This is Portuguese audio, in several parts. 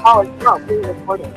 Oh, it's not being recorded.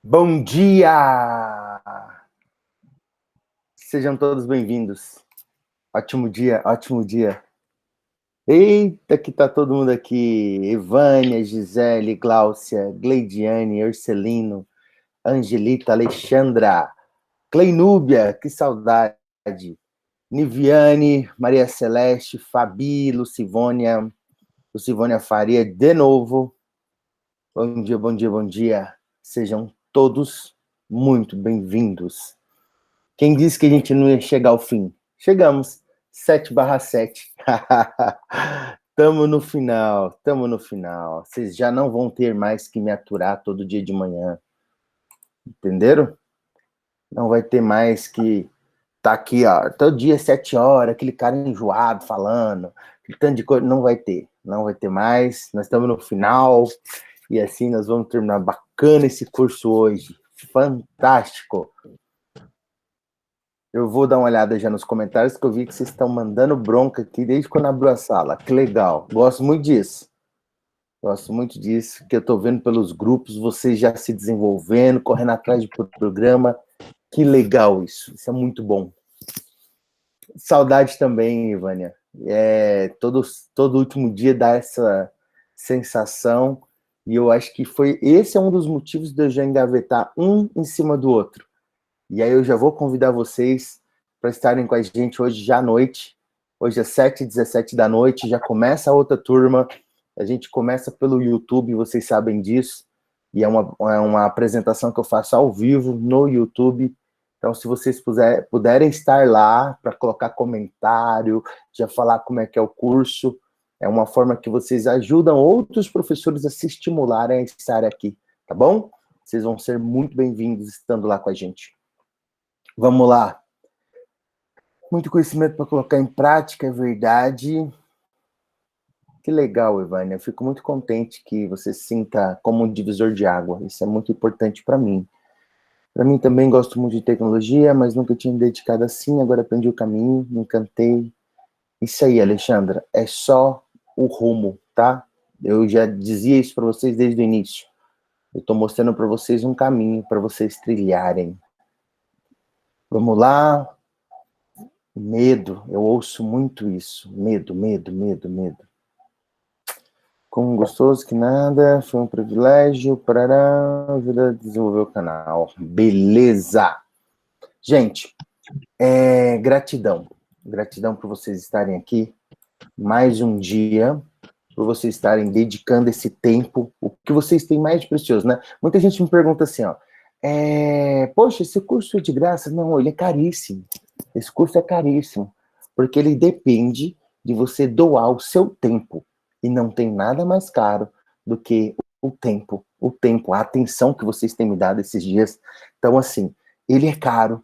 Bom dia! Sejam todos bem-vindos. Ótimo dia, ótimo dia. Eita, que tá todo mundo aqui. Evânia, Gisele, Gláucia, Gleidiane, Urcelino, Angelita, Alexandra, Cleinúbia, que saudade. Niviane, Maria Celeste, Fabi, Lucivônia Faria, de novo. Bom dia, bom dia, bom dia. Sejam todos muito bem-vindos. Quem disse que a gente não ia chegar ao fim? Chegamos, 7/7. Tamo no final. Vocês já não vão ter mais que me aturar todo dia de manhã. Entenderam? Não vai ter mais que tá aqui, ó, todo dia, 7 horas, aquele cara enjoado falando, aquele tanto de coisa. Não vai ter mais. Nós estamos no final. E assim nós vamos terminar bacana esse curso hoje. Fantástico. Eu vou dar uma olhada já nos comentários, que eu vi que vocês estão mandando bronca aqui desde quando abriu a sala. Que legal. Gosto muito disso, que eu estou vendo pelos grupos, vocês já se desenvolvendo, correndo atrás do programa. Que legal isso. Isso é muito bom. Saudade também, Ivânia. Todo último dia dá essa sensação, e eu acho que esse é um dos motivos de eu já engavetar um em cima do outro. E aí eu já vou convidar vocês para estarem com a gente hoje já à noite. Hoje é 7h17 da noite, já começa a outra turma. A gente começa pelo YouTube, vocês sabem disso. E é uma apresentação que eu faço ao vivo no YouTube. Então, se vocês puderem estar lá para colocar comentário, já falar como é que é o curso, é uma forma que vocês ajudam outros professores a se estimularem a estar aqui, tá bom? Vocês vão ser muito bem-vindos estando lá com a gente. Vamos lá. Muito conhecimento para colocar em prática, é verdade. Que legal, Evânia. Eu fico muito contente que você se sinta como um divisor de água. Isso é muito importante para mim. Para mim também gosto muito de tecnologia, mas nunca tinha me dedicado assim. Agora aprendi o caminho, me encantei. Isso aí, Alexandra, é só o rumo, tá? Eu já dizia isso para vocês desde o início. Eu estou mostrando para vocês um caminho para vocês trilharem. Vamos lá. Medo, eu ouço muito isso. Medo. Com gostoso que nada, foi um privilégio para ajudar a desenvolver o canal. Beleza! Gente, gratidão. Gratidão por vocês estarem aqui. Mais um dia, por vocês estarem dedicando esse tempo, o que vocês têm mais de precioso, né? Muita gente me pergunta assim, ó, poxa, esse curso é de graça? Não, ele é caríssimo. Esse curso é caríssimo, porque ele depende de você doar o seu tempo. E não tem nada mais caro do que o tempo, a atenção que vocês têm me dado esses dias. Então, assim, ele é caro,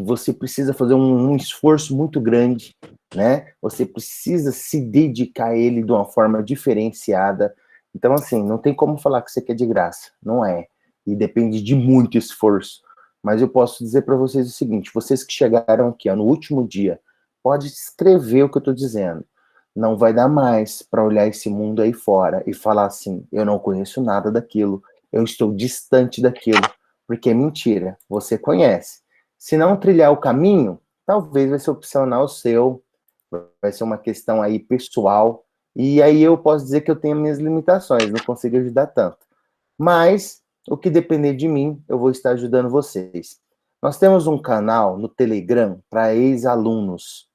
você precisa fazer um esforço muito grande, né? Você precisa se dedicar a ele de uma forma diferenciada. Então, assim, não tem como falar que você quer de graça, não é. E depende de muito esforço. Mas eu posso dizer para vocês o seguinte: vocês que chegaram aqui ó, no último dia, pode escrever o que eu estou dizendo. Não vai dar mais para olhar esse mundo aí fora e falar assim: eu não conheço nada daquilo, eu estou distante daquilo, porque é mentira, você conhece. Se não trilhar o caminho, talvez vai ser opcional seu, vai ser uma questão aí pessoal, e aí eu posso dizer que eu tenho minhas limitações, não consigo ajudar tanto. Mas, o que depender de mim, eu vou estar ajudando vocês. Nós temos um canal no Telegram para ex-alunos,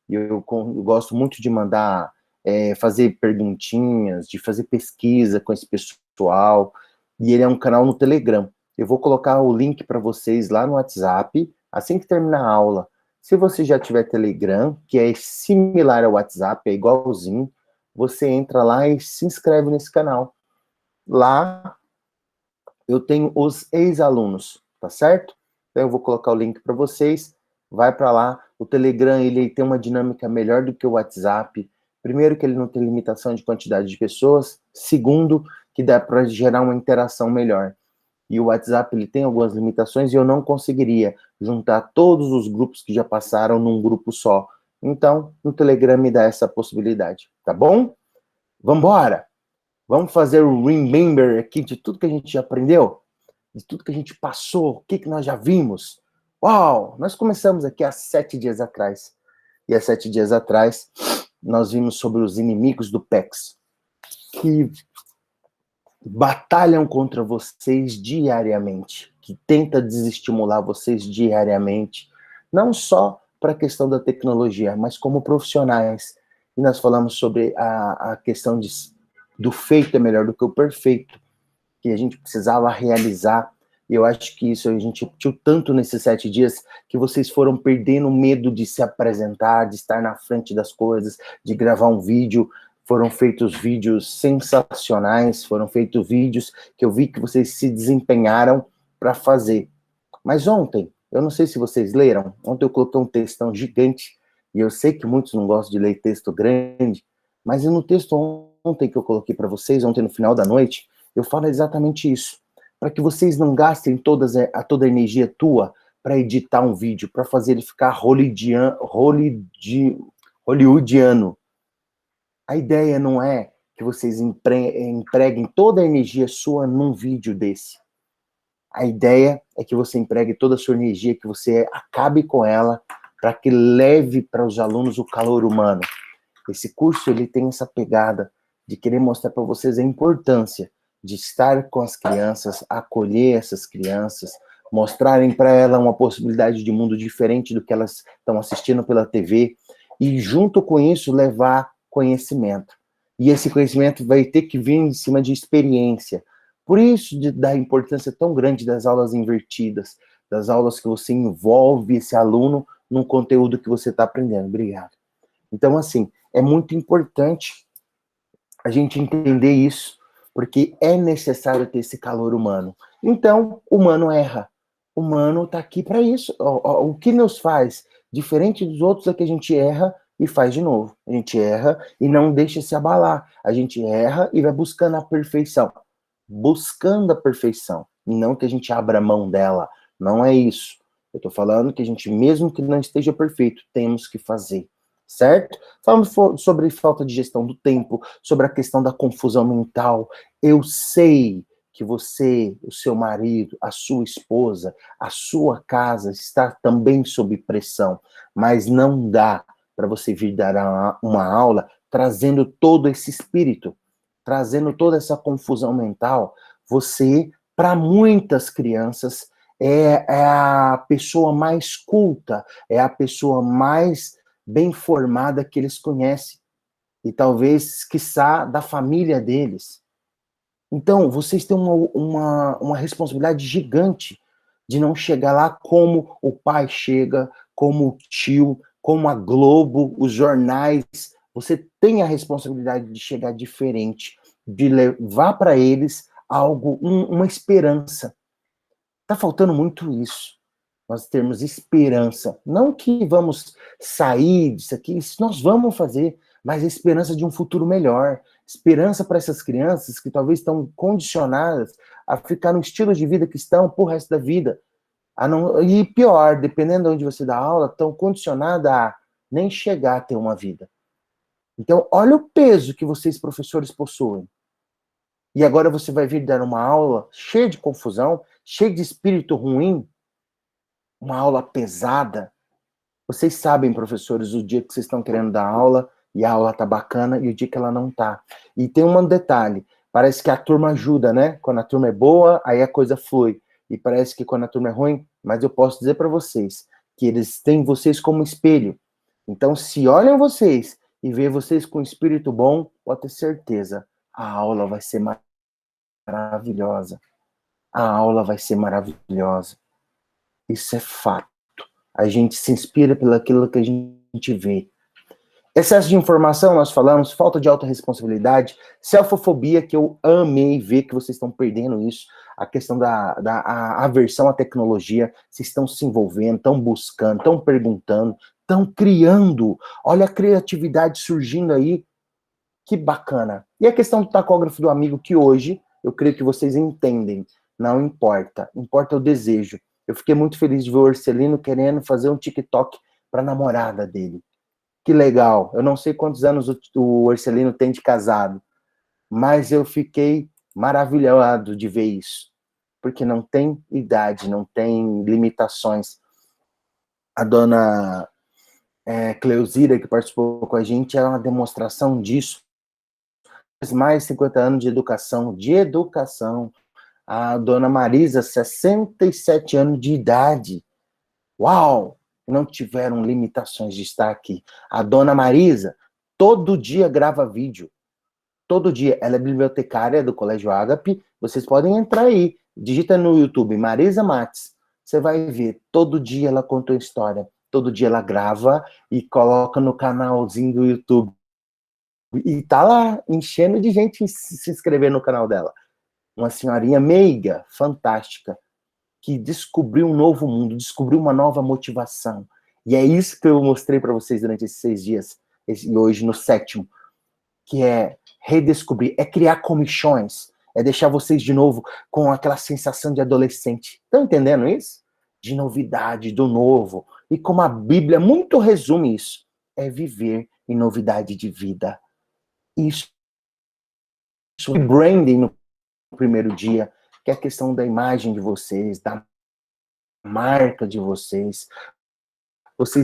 e eu gosto muito de mandar, fazer perguntinhas, de fazer pesquisa com esse pessoal, e ele é um canal no Telegram. Eu vou colocar o link para vocês lá no WhatsApp, assim que terminar a aula. Se você já tiver Telegram, que é similar ao WhatsApp, é igualzinho, você entra lá e se inscreve nesse canal. Lá eu tenho os ex-alunos, tá certo? Então eu vou colocar o link para vocês, vai para lá. O Telegram, ele tem uma dinâmica melhor do que o WhatsApp. Primeiro, que ele não tem limitação de quantidade de pessoas. Segundo, que dá para gerar uma interação melhor. E o WhatsApp, ele tem algumas limitações e eu não conseguiria juntar todos os grupos que já passaram num grupo só. Então, o Telegram me dá essa possibilidade, tá bom? Vamos embora! Vamos fazer o remember aqui de tudo que a gente já aprendeu? De tudo que a gente passou, o que nós já vimos? Uau! Nós começamos aqui há 7 dias atrás. E há 7 dias atrás, nós vimos sobre os inimigos do PEX, que batalham contra vocês diariamente, que tenta desestimular vocês diariamente, não só para a questão da tecnologia, mas como profissionais. E nós falamos sobre a questão do feito é melhor do que o perfeito, que a gente precisava realizar. E eu acho que isso a gente repetiu tanto nesses 7 dias, que vocês foram perdendo o medo de se apresentar, de estar na frente das coisas, de gravar um vídeo. Foram feitos vídeos sensacionais, foram feitos vídeos que eu vi que vocês se desempenharam para fazer. Mas ontem, eu não sei se vocês leram, ontem eu coloquei um textão gigante, e eu sei que muitos não gostam de ler texto grande, mas no texto ontem que eu coloquei para vocês, ontem no final da noite, eu falo exatamente isso, para que vocês não gastem toda a energia tua para editar um vídeo, para fazer ele ficar hollywoodiano. A ideia não é que vocês empreguem toda a energia sua num vídeo desse. A ideia é que você empregue toda a sua energia, que você acabe com ela, para que leve para os alunos o calor humano. Esse curso, ele tem essa pegada de querer mostrar para vocês a importância de estar com as crianças, acolher essas crianças, mostrarem para elas uma possibilidade de mundo diferente do que elas estão assistindo pela TV, e junto com isso levar conhecimento. E esse conhecimento vai ter que vir em cima de experiência. Por isso, da importância tão grande das aulas invertidas, das aulas que você envolve esse aluno num conteúdo que você está aprendendo. Obrigado. Então, assim, é muito importante a gente entender isso, porque é necessário ter esse calor humano. Então, o humano erra. O humano está aqui para isso. O que nos faz diferente dos outros é que a gente erra e faz de novo. A gente erra e não deixa se abalar. A gente erra e vai buscando a perfeição. Buscando a perfeição. E não que a gente abra mão dela. Não é isso. Eu estou falando que a gente, mesmo que não esteja perfeito, temos que fazer. Certo? Falamos sobre falta de gestão do tempo, sobre a questão da confusão mental. Eu sei que você, o seu marido, a sua esposa, a sua casa está também sob pressão, mas não dá para você vir dar uma aula trazendo todo esse espírito, trazendo toda essa confusão mental. Você, para muitas crianças, é a pessoa mais culta, é a pessoa mais bem formada que eles conhecem, e talvez, quiçá, da família deles. Então, vocês têm uma responsabilidade gigante de não chegar lá como o pai chega, como o tio, como a Globo, os jornais. Você tem a responsabilidade de chegar diferente, de levar para eles algo, uma esperança. Tá faltando muito isso. nós termos esperança. Não que vamos sair disso aqui, isso nós vamos fazer, mas a esperança de um futuro melhor. Esperança para essas crianças que talvez estão condicionadas a ficar no estilo de vida que estão por resto da vida. E pior, dependendo de onde você dá aula, estão condicionadas a nem chegar a ter uma vida. Então, olha o peso que vocês, professores, possuem. E agora você vai vir dar uma aula cheia de confusão, cheia de espírito ruim, uma aula pesada. Vocês sabem, professores, o dia que vocês estão querendo dar aula e a aula tá bacana e o dia que ela não tá. E tem um detalhe, parece que a turma ajuda, né? Quando a turma é boa, aí a coisa flui. E parece que quando a turma é ruim, mas eu posso dizer para vocês que eles têm vocês como espelho. Então, se olham vocês e vê vocês com espírito bom, pode ter certeza, a aula vai ser maravilhosa. A aula vai ser maravilhosa. Isso é fato. A gente se inspira pelo aquilo que a gente vê. Excesso de informação, nós falamos, falta de autorresponsabilidade, selfofobia, que eu amei ver que vocês estão perdendo isso, a questão da aversão à tecnologia, vocês estão se envolvendo, estão buscando, estão perguntando, estão criando, olha a criatividade surgindo aí, que bacana. E a questão do tacógrafo do amigo, que hoje, eu creio que vocês entendem, não importa, importa o desejo. Eu fiquei muito feliz de ver o Orcelino querendo fazer um TikTok para a namorada dele. Que legal. Eu não sei quantos anos o Orcelino tem de casado, mas eu fiquei maravilhado de ver isso. Porque não tem idade, não tem limitações. A dona Cleuzira, que participou com a gente, é uma demonstração disso. Mais 50 anos de educação. A dona Marisa, 67 anos de idade. Uau! Não tiveram limitações de estar aqui. A dona Marisa, todo dia grava vídeo. Todo dia. Ela é bibliotecária do Colégio Ágape. Vocês podem entrar aí. Digita no YouTube, Marisa Matos. Você vai ver. Todo dia ela conta uma história. Todo dia ela grava e coloca no canalzinho do YouTube. E tá lá, enchendo de gente se inscrever no canal dela. Uma senhorinha meiga, fantástica, que descobriu um novo mundo, descobriu uma nova motivação. E é isso que eu mostrei para vocês durante esses 6 dias, e hoje no 7º, que é redescobrir, é criar comichões, é deixar vocês de novo com aquela sensação de adolescente. Estão entendendo isso? De novidade, do novo. E como a Bíblia muito resume isso, é viver em novidade de vida. Isso é branding no primeiro dia, que é a questão da imagem de vocês, da marca de vocês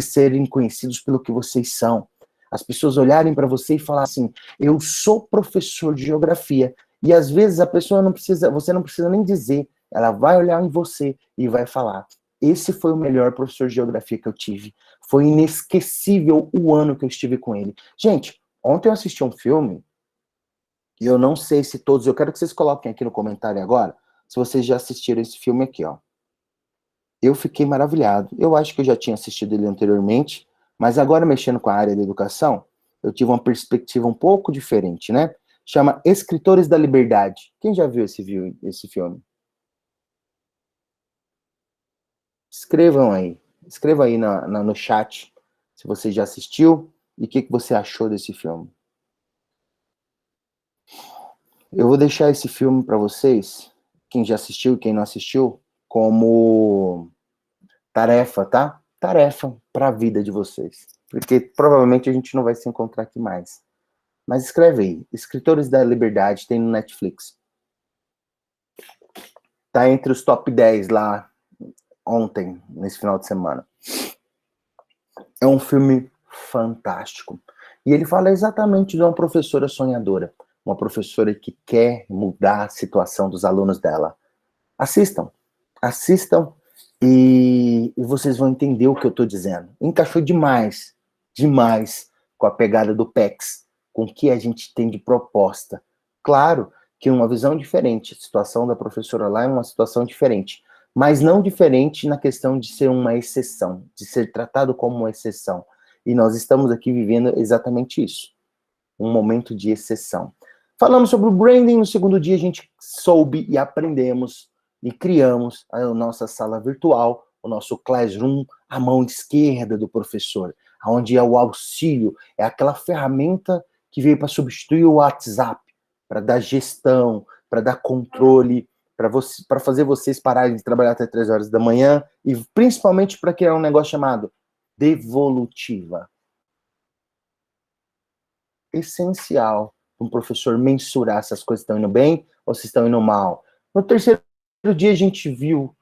serem conhecidos pelo que vocês são. As pessoas olharem para você e falar assim, eu sou professor de geografia. E às vezes a pessoa você não precisa nem dizer, ela vai olhar em você e vai falar, esse foi o melhor professor de geografia que eu tive. Foi inesquecível o ano que eu estive com ele. Gente, ontem eu assisti um filme, e eu não sei se todos, eu quero que vocês coloquem aqui no comentário agora, se vocês já assistiram esse filme aqui, ó. Eu fiquei maravilhado. Eu acho que eu já tinha assistido ele anteriormente, mas agora mexendo com a área da educação, eu tive uma perspectiva um pouco diferente, né? Chama Escritores da Liberdade. Quem já viu esse filme? Escrevam aí. Escreva aí no chat se você já assistiu e o que você achou desse filme. Eu vou deixar esse filme para vocês, quem já assistiu e quem não assistiu, como tarefa, tá? Tarefa para a vida de vocês. Porque provavelmente a gente não vai se encontrar aqui mais. Mas escreve aí. Escritores da Liberdade, tem no Netflix. Tá entre os top 10 lá ontem, nesse final de semana. É um filme fantástico. E ele fala exatamente de uma professora sonhadora. Uma professora que quer mudar a situação dos alunos dela. Assistam. Assistam e vocês vão entender o que eu estou dizendo. Encaixou demais, demais com a pegada do PEX, com o que a gente tem de proposta. Claro que uma visão diferente, a situação da professora lá é uma situação diferente, mas não diferente na questão de ser uma exceção, de ser tratado como uma exceção. E nós estamos aqui vivendo exatamente isso, um momento de exceção. Falamos sobre o branding, no segundo dia a gente soube e aprendemos e criamos a nossa sala virtual, o nosso Classroom à mão esquerda do professor, onde é o auxílio, é aquela ferramenta que veio para substituir o WhatsApp, para dar gestão, para dar controle, para fazer vocês pararem de trabalhar até 3 horas da manhã, e principalmente para criar um negócio chamado devolutiva. Essencial um professor mensurar se as coisas estão indo bem ou se estão indo mal. No terceiro dia a gente viu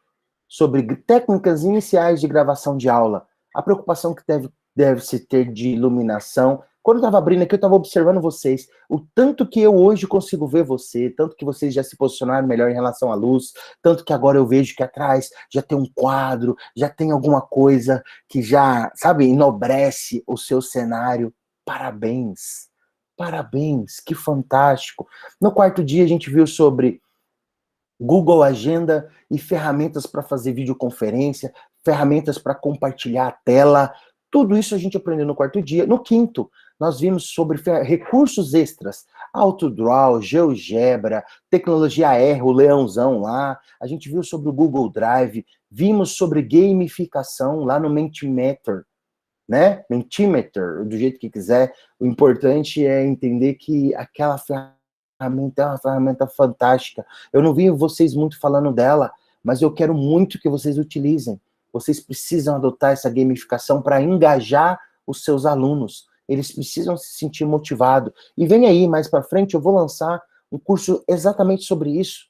sobre técnicas iniciais de gravação de aula, a preocupação que deve-se ter de iluminação. Quando eu estava abrindo aqui, eu estava observando vocês, o tanto que eu hoje consigo ver você, tanto que vocês já se posicionaram melhor em relação à luz, tanto que agora eu vejo que atrás já tem um quadro, já tem alguma coisa que já, sabe, enobrece o seu cenário. Parabéns! Parabéns, que fantástico. No quarto dia a gente viu sobre Google Agenda e ferramentas para fazer videoconferência, ferramentas para compartilhar a tela. Tudo isso a gente aprendeu no quarto dia. No quinto, nós vimos sobre recursos extras, AutoDraw, GeoGebra, tecnologia R, o leãozão lá. A gente viu sobre o Google Drive, vimos sobre gamificação lá no Mentimeter, né? Mentimeter, do jeito que quiser. O importante é entender que aquela ferramenta é uma ferramenta fantástica. Eu não vi vocês muito falando dela, mas eu quero muito que vocês utilizem. Vocês precisam adotar essa gamificação para engajar os seus alunos. Eles precisam se sentir motivados. E vem aí, mais para frente, eu vou lançar um curso exatamente sobre isso,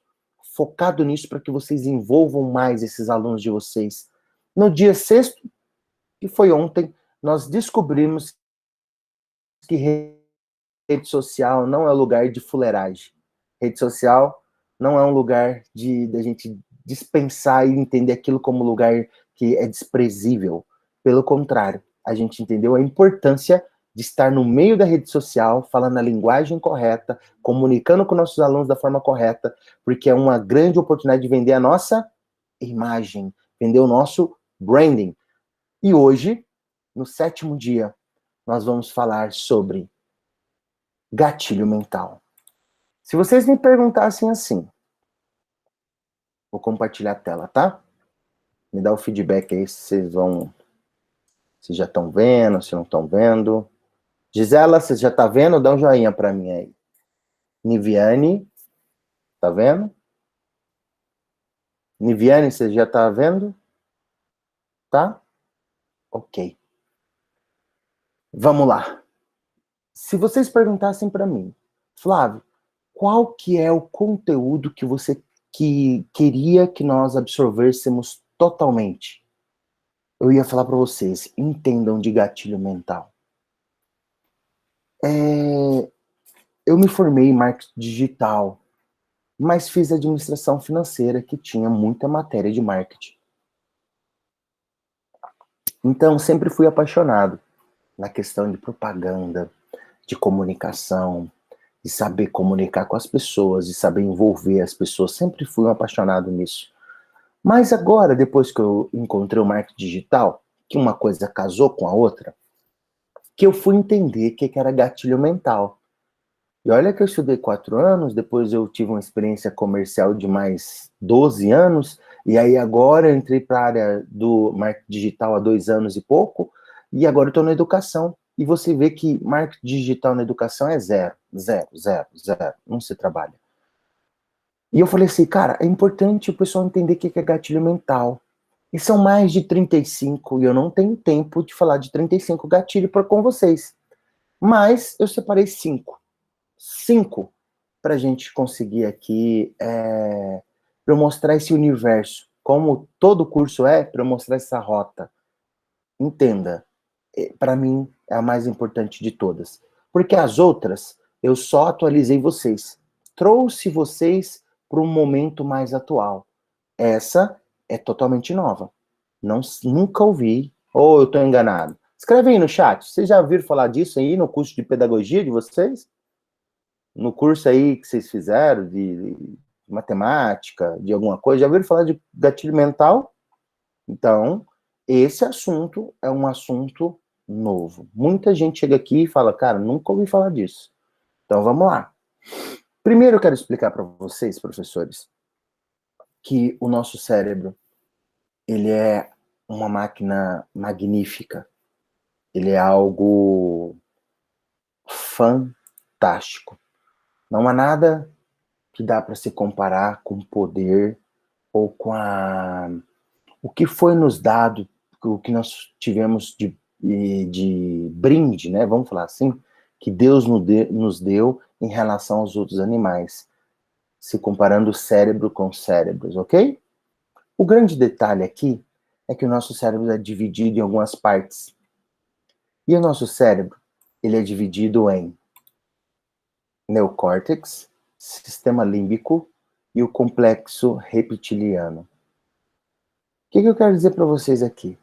focado nisso, para que vocês envolvam mais esses alunos de vocês. No dia sexto, que foi ontem, nós descobrimos que rede social não é lugar de fuleiragem. Rede social não é um lugar de a gente dispensar e entender aquilo como lugar que é desprezível. Pelo contrário, a gente entendeu a importância de estar no meio da rede social, falando a linguagem correta, comunicando com nossos alunos da forma correta, porque é uma grande oportunidade de vender a nossa imagem, vender o nosso branding. E hoje, no sétimo dia, nós vamos falar sobre gatilho mental. Se vocês me perguntassem assim, vou compartilhar a tela, tá? Me dá o feedback aí se já estão vendo, se não estão vendo. Gisela, você já tá vendo? Dá um joinha para mim aí. Niviane, tá vendo? Niviane, você já tá vendo? Tá? Ok. Vamos lá. Se vocês perguntassem para mim, Flávio, qual que é o conteúdo que você queria que nós absorvêssemos totalmente? Eu ia falar para vocês, entendam de gatilho mental. Eu me formei em marketing digital, mas fiz administração financeira, que tinha muita matéria de marketing. Então, sempre fui apaixonado na questão de propaganda, de comunicação, de saber comunicar com as pessoas, de saber envolver as pessoas. Sempre fui um apaixonado nisso. Mas agora, depois que eu encontrei o marketing digital, que uma coisa casou com a outra, que eu fui entender o que era gatilho mental. E olha que eu estudei 4 anos, depois eu tive uma experiência comercial de mais 12 anos, e aí agora eu entrei para a área do marketing digital há 2 anos e pouco, e agora eu estou na educação. E você vê que marketing digital na educação é zero, zero, zero, zero, não se trabalha. E eu falei assim, cara, é importante o pessoal entender o que é gatilho mental. E são mais de 35, e eu não tenho tempo de falar de 35 gatilhos com vocês. Mas eu separei 5. 5 para a gente conseguir aqui, para eu mostrar esse universo. Como todo curso para eu mostrar essa rota. Entenda, para mim é a mais importante de todas. Porque as outras, eu só atualizei vocês. Trouxe vocês para um momento mais atual. Essa é totalmente nova. Nunca ouvi, ou eu estou enganado. Escreve aí no chat, vocês já ouviram falar disso aí no curso de pedagogia de vocês? No curso aí que vocês fizeram de matemática, de alguma coisa, já ouviram falar de gatilho mental? Então, esse assunto é um assunto novo. Muita gente chega aqui e fala, cara, nunca ouvi falar disso. Então, vamos lá. Primeiro, eu quero explicar para vocês, professores, que o nosso cérebro, ele é uma máquina magnífica. Ele é algo fantástico. Não há nada que dá para se comparar com o poder ou com o que foi nos dado, o que nós tivemos de brinde, né? Vamos falar assim, que Deus nos deu em relação aos outros animais, se comparando cérebro com cérebros, ok? O grande detalhe aqui é que o nosso cérebro é dividido em algumas partes. E o nosso cérebro, ele é dividido em neocórtex, sistema límbico e o complexo reptiliano. O que eu quero dizer para vocês aqui?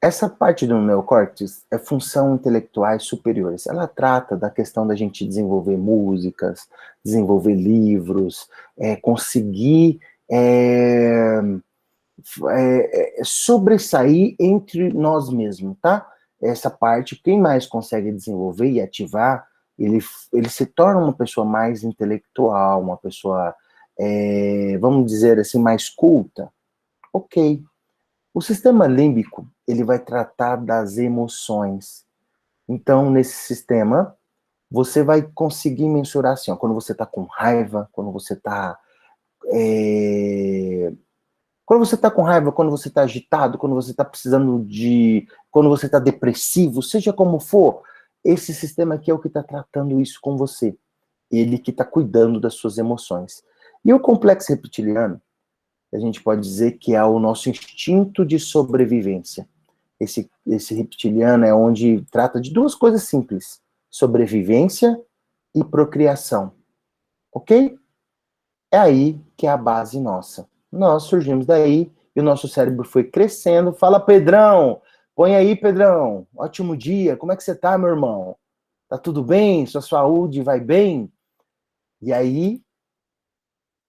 Essa parte do neocórtex é função intelectuais superiores. Ela trata da questão da gente desenvolver músicas, desenvolver livros, conseguir sobressair entre nós mesmos, tá? Essa parte, quem mais consegue desenvolver e ativar, ele se torna uma pessoa mais intelectual, uma pessoa, vamos dizer assim, mais culta. Ok. O sistema límbico, ele vai tratar das emoções. Então, nesse sistema, você vai conseguir mensurar assim, ó, quando você está com raiva, quando você está com raiva, quando você está agitado, quando você está precisando quando você está depressivo, seja como for, esse sistema aqui é o que está tratando isso com você. Ele que está cuidando das suas emoções. E o complexo reptiliano, a gente pode dizer que é o nosso instinto de sobrevivência. Esse reptiliano é onde trata de duas coisas simples: sobrevivência e procriação. Ok? É aí que é a base nossa. Nós surgimos daí e o nosso cérebro foi crescendo. Fala, Pedrão! Põe aí, Pedrão! Ótimo dia! Como é que você tá, meu irmão? Tá tudo bem? Sua saúde vai bem? E aí,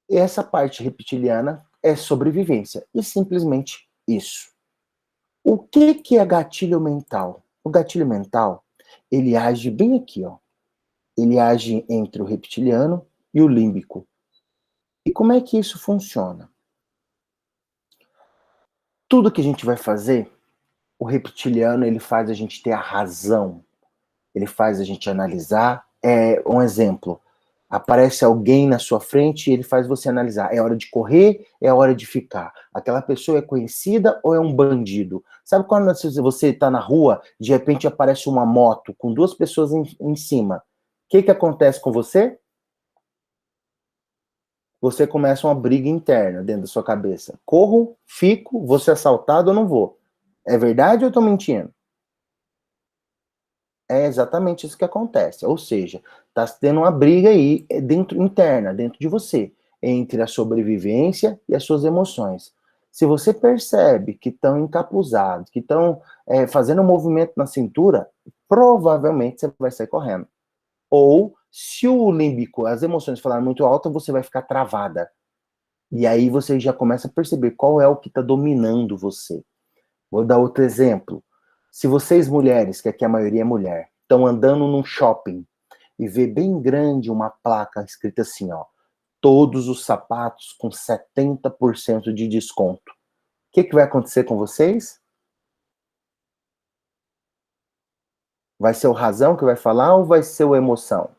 essa parte reptiliana é sobrevivência. E simplesmente isso. O que é gatilho mental? O gatilho mental, ele age bem aqui, ó. Ele age entre o reptiliano e o límbico. E como é que isso funciona? Tudo que a gente vai fazer, o reptiliano, ele faz a gente ter a razão. Ele faz a gente analisar. Um exemplo. Aparece alguém na sua frente e ele faz você analisar. É hora de correr? É hora de ficar? Aquela pessoa é conhecida ou é um bandido? Sabe quando você está na rua, de repente aparece uma moto com duas pessoas em cima? O que acontece com você? Você começa uma briga interna dentro da sua cabeça. Corro, fico, vou ser assaltado ou não vou? É verdade ou eu estou mentindo? É exatamente isso que acontece. Ou seja, está tendo uma briga aí interna, dentro de você, entre a sobrevivência e as suas emoções. Se você percebe que estão encapuzados, que estão fazendo um movimento na cintura, provavelmente você vai sair correndo. Ou, se o límbico, as emoções falarem muito alto, você vai ficar travada. E aí você já começa a perceber qual é o que está dominando você. Vou dar outro exemplo. Se vocês mulheres, que aqui a maioria é mulher, estão andando num shopping e vê bem grande uma placa escrita assim, ó, todos os sapatos com 70% de desconto. O que vai acontecer com vocês? Vai ser o razão que vai falar ou vai ser o emoção?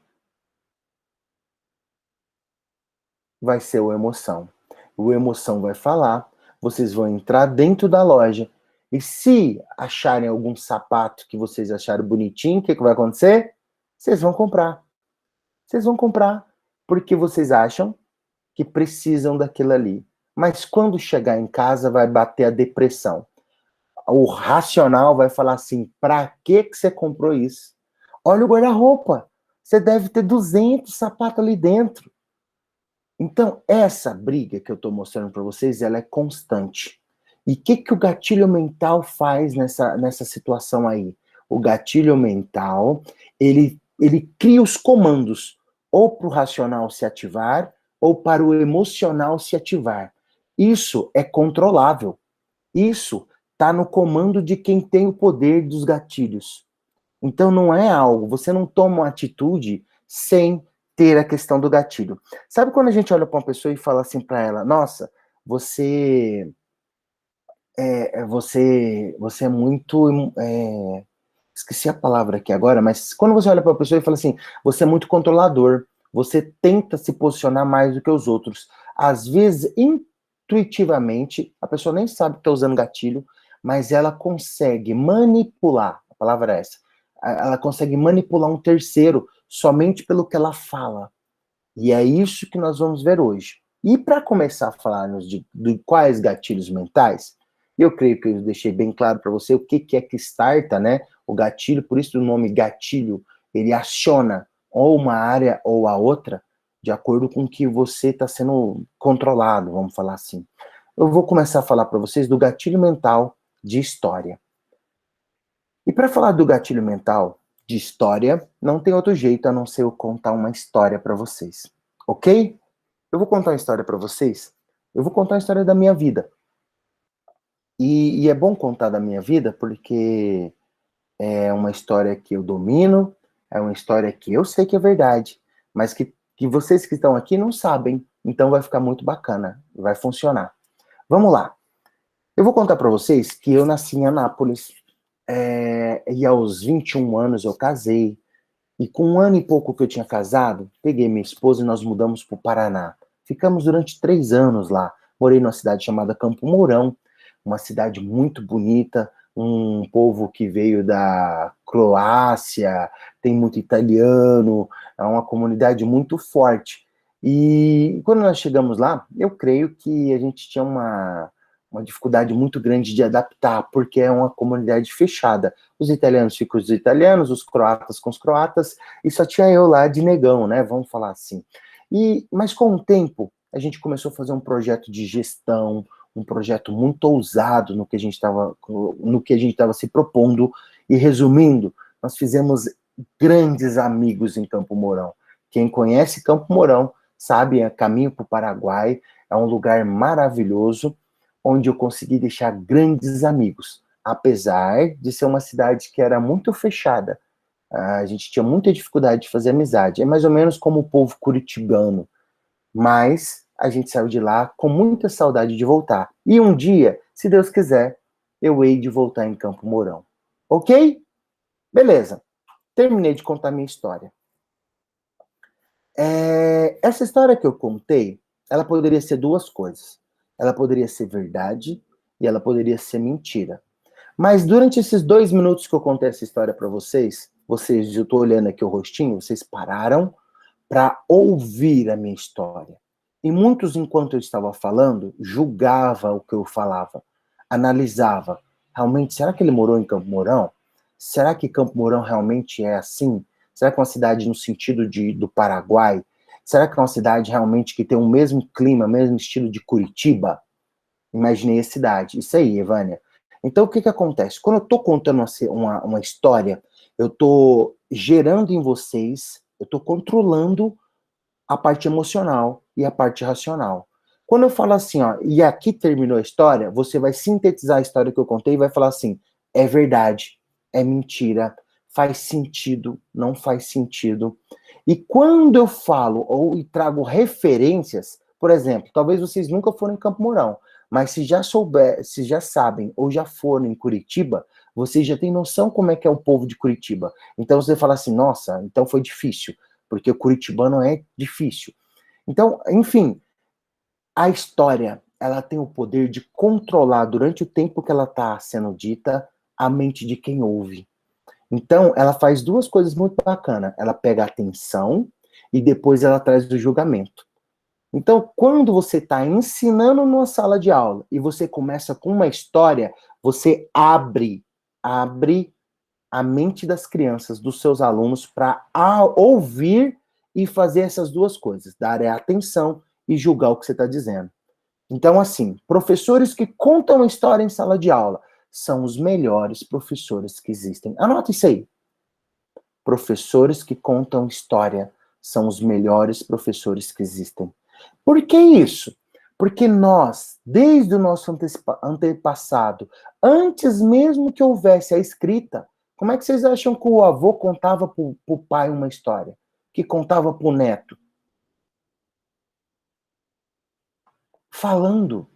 Vai ser o emoção. O emoção vai falar, vocês vão entrar dentro da loja. E se acharem algum sapato que vocês acharam bonitinho, o que vai acontecer? Vocês vão comprar. Vocês vão comprar porque vocês acham que precisam daquilo ali. Mas quando chegar em casa, vai bater a depressão. O racional vai falar assim: pra que você comprou isso? Olha o guarda-roupa. Você deve ter 200 sapatos ali dentro. Então, essa briga que eu estou mostrando para vocês, ela é constante. E o que o gatilho mental faz nessa situação aí? O gatilho mental, ele cria os comandos, ou para o racional se ativar, ou para o emocional se ativar. Isso é controlável. Isso está no comando de quem tem o poder dos gatilhos. Então não é algo, você não toma uma atitude sem ter a questão do gatilho. Sabe quando a gente olha para uma pessoa e fala assim para ela: "Nossa, você você é muito. Esqueci a palavra aqui agora, mas quando você olha para a pessoa e fala assim, você é muito controlador, você tenta se posicionar mais do que os outros. Às vezes, intuitivamente, a pessoa nem sabe que está usando gatilho, mas ela consegue manipular, a palavra é essa, ela consegue manipular um terceiro somente pelo que ela fala. E é isso que nós vamos ver hoje. E para começar a falarmos de quais gatilhos mentais, eu creio que eu deixei bem claro para você o que é que starta, né? O gatilho, por isso o nome gatilho, ele aciona ou uma área ou a outra, de acordo com que você está sendo controlado, vamos falar assim. Eu vou começar a falar para vocês do gatilho mental de história. E para falar do gatilho mental de história, não tem outro jeito a não ser eu contar uma história para vocês, ok? Eu vou contar uma história para vocês. Eu vou contar a história da minha vida. E é bom contar da minha vida porque é uma história que eu domino, é uma história que eu sei que é verdade, mas que vocês que estão aqui não sabem. Então vai ficar muito bacana, vai funcionar. Vamos lá. Eu vou contar para vocês que eu nasci em Anápolis, e aos 21 anos eu casei. E com um ano e pouco que eu tinha casado, peguei minha esposa e nós mudamos para o Paraná. Ficamos durante 3 anos lá. Morei numa cidade chamada Campo Mourão, uma cidade muito bonita, um povo que veio da Croácia, tem muito italiano, é uma comunidade muito forte. E quando nós chegamos lá, eu creio que a gente tinha uma dificuldade muito grande de adaptar, porque é uma comunidade fechada. Os italianos ficam com os italianos, os croatas com os croatas, e só tinha eu lá de negão, né? Vamos falar assim. Mas com o tempo, a gente começou a fazer um projeto de gestão, um projeto muito ousado no que a gente estava se propondo. E resumindo, nós fizemos grandes amigos em Campo Mourão. Quem conhece Campo Mourão sabe, é caminho para o Paraguai, é um lugar maravilhoso, onde eu consegui deixar grandes amigos, apesar de ser uma cidade que era muito fechada. A gente tinha muita dificuldade de fazer amizade. É mais ou menos como o povo curitibano. Mas a gente saiu de lá com muita saudade de voltar. E um dia, se Deus quiser, eu hei de voltar em Campo Mourão. Ok? Beleza. Terminei de contar minha história. Essa história que eu contei, ela poderia ser duas coisas. Ela poderia ser verdade e ela poderia ser mentira. Mas durante esses 2 minutos que eu contei essa história para vocês, eu estou olhando aqui o rostinho, vocês pararam para ouvir a minha história. E muitos, enquanto eu estava falando, julgava o que eu falava, analisava. Realmente, será que ele morou em Campo Mourão? Será que Campo Mourão realmente é assim? Será que é uma cidade no sentido do Paraguai? Será que é uma cidade realmente que tem o mesmo clima, o mesmo estilo de Curitiba? Imaginei a cidade. Isso aí, Evânia. Então, o que acontece? Quando eu estou contando uma história, eu estou gerando em vocês, eu estou controlando a parte emocional e a parte racional. Quando eu falo assim, ó, e aqui terminou a história, você vai sintetizar a história que eu contei e vai falar assim, é verdade, é mentira, faz sentido, não faz sentido. E quando eu falo ou trago referências, por exemplo, talvez vocês nunca foram em Campo Mourão, mas se já sabem ou já foram em Curitiba, vocês já têm noção como é que é o povo de Curitiba. Então você fala assim, nossa, então foi difícil, porque o curitibano é difícil. Então, enfim, a história, ela tem o poder de controlar durante o tempo que ela está sendo dita a mente de quem ouve. Então, ela faz duas coisas muito bacanas. Ela pega a atenção e depois ela traz o julgamento. Então, quando você está ensinando numa sala de aula e você começa com uma história, você abre a mente das crianças, dos seus alunos, para ouvir e fazer essas duas coisas, dar atenção e julgar o que você está dizendo. Então, assim, professores que contam a história em sala de aula são os melhores professores que existem. Anota isso aí. Professores que contam história são os melhores professores que existem. Por que isso? Porque nós, desde o nosso antepassado, antes mesmo que houvesse a escrita, como é que vocês acham que o avô contava para o pai uma história? Que contava para o neto? Falando.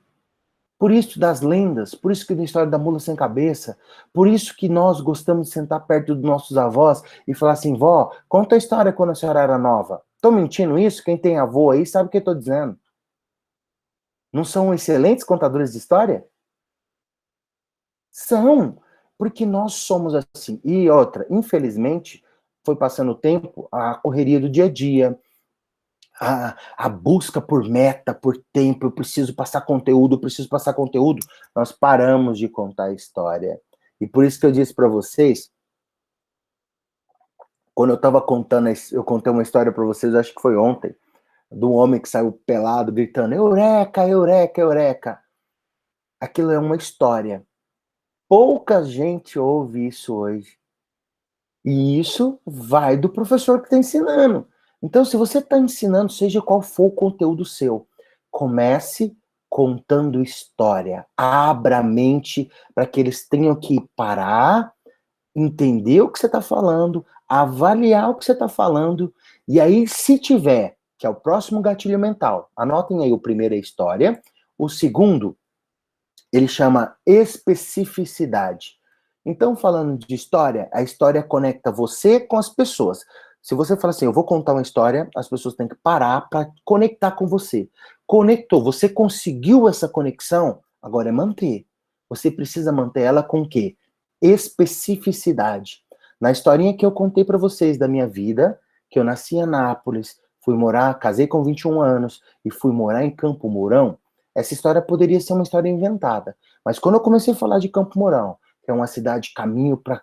Por isso das lendas, por isso que tem a história da mula sem cabeça, por isso que nós gostamos de sentar perto dos nossos avós e falar assim, vó, conta a história quando a senhora era nova. Tô mentindo isso? Quem tem avô aí sabe o que eu tô dizendo. Não são excelentes contadores de história? São, porque nós somos assim. E outra, infelizmente, foi passando o tempo, a correria do dia a dia, a busca por meta, por tempo, eu preciso passar conteúdo, eu preciso passar conteúdo, nós paramos de contar a história. E por isso que eu disse para vocês, quando eu estava contando, eu contei uma história para vocês, acho que foi ontem, de um homem que saiu pelado, gritando, Eureka, Eureka, Eureka. Aquilo é uma história. Pouca gente ouve isso hoje. E isso vai do professor que está ensinando. Então, se você está ensinando, seja qual for o conteúdo seu, comece contando história. Abra a mente para que eles tenham que parar, entender o que você está falando, avaliar o que você está falando, e aí, se tiver, que é o próximo gatilho mental, anotem aí, o primeiro é história, o segundo, ele chama especificidade. Então, falando de história, a história conecta você com as pessoas. Se você fala assim, eu vou contar uma história, as pessoas têm que parar para conectar com você. Conectou, você conseguiu essa conexão, agora é manter. Você precisa manter ela com o quê? Especificidade. Na historinha que eu contei para vocês da minha vida, que eu nasci em Anápolis, fui morar, casei com 21 anos e fui morar em Campo Mourão, essa história poderia ser uma história inventada. Mas quando eu comecei a falar de Campo Mourão, que é uma cidade caminho para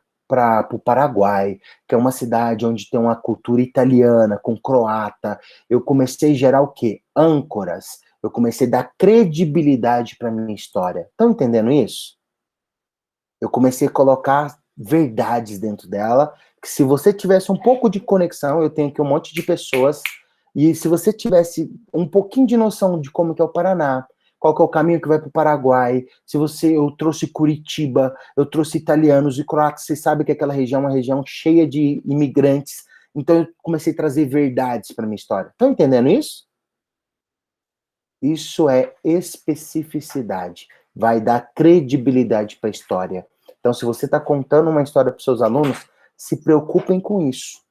o Paraguai, que é uma cidade onde tem uma cultura italiana, com croata, eu comecei a gerar o quê? Âncoras. Eu comecei a dar credibilidade para a minha história. Estão entendendo isso? Eu comecei a colocar verdades dentro dela, que se você tivesse um pouco de conexão, eu tenho aqui um monte de pessoas, e se você tivesse um pouquinho de noção de como que é o Paraná, qual que é o caminho que vai para o Paraguai, se você, eu trouxe Curitiba, eu trouxe italianos e croatas, você sabe que aquela região é uma região cheia de imigrantes, então eu comecei a trazer verdades para minha história. Estão entendendo isso? Isso é especificidade. Vai dar credibilidade para a história. Então, se você está contando uma história para os seus alunos, se preocupem com isso.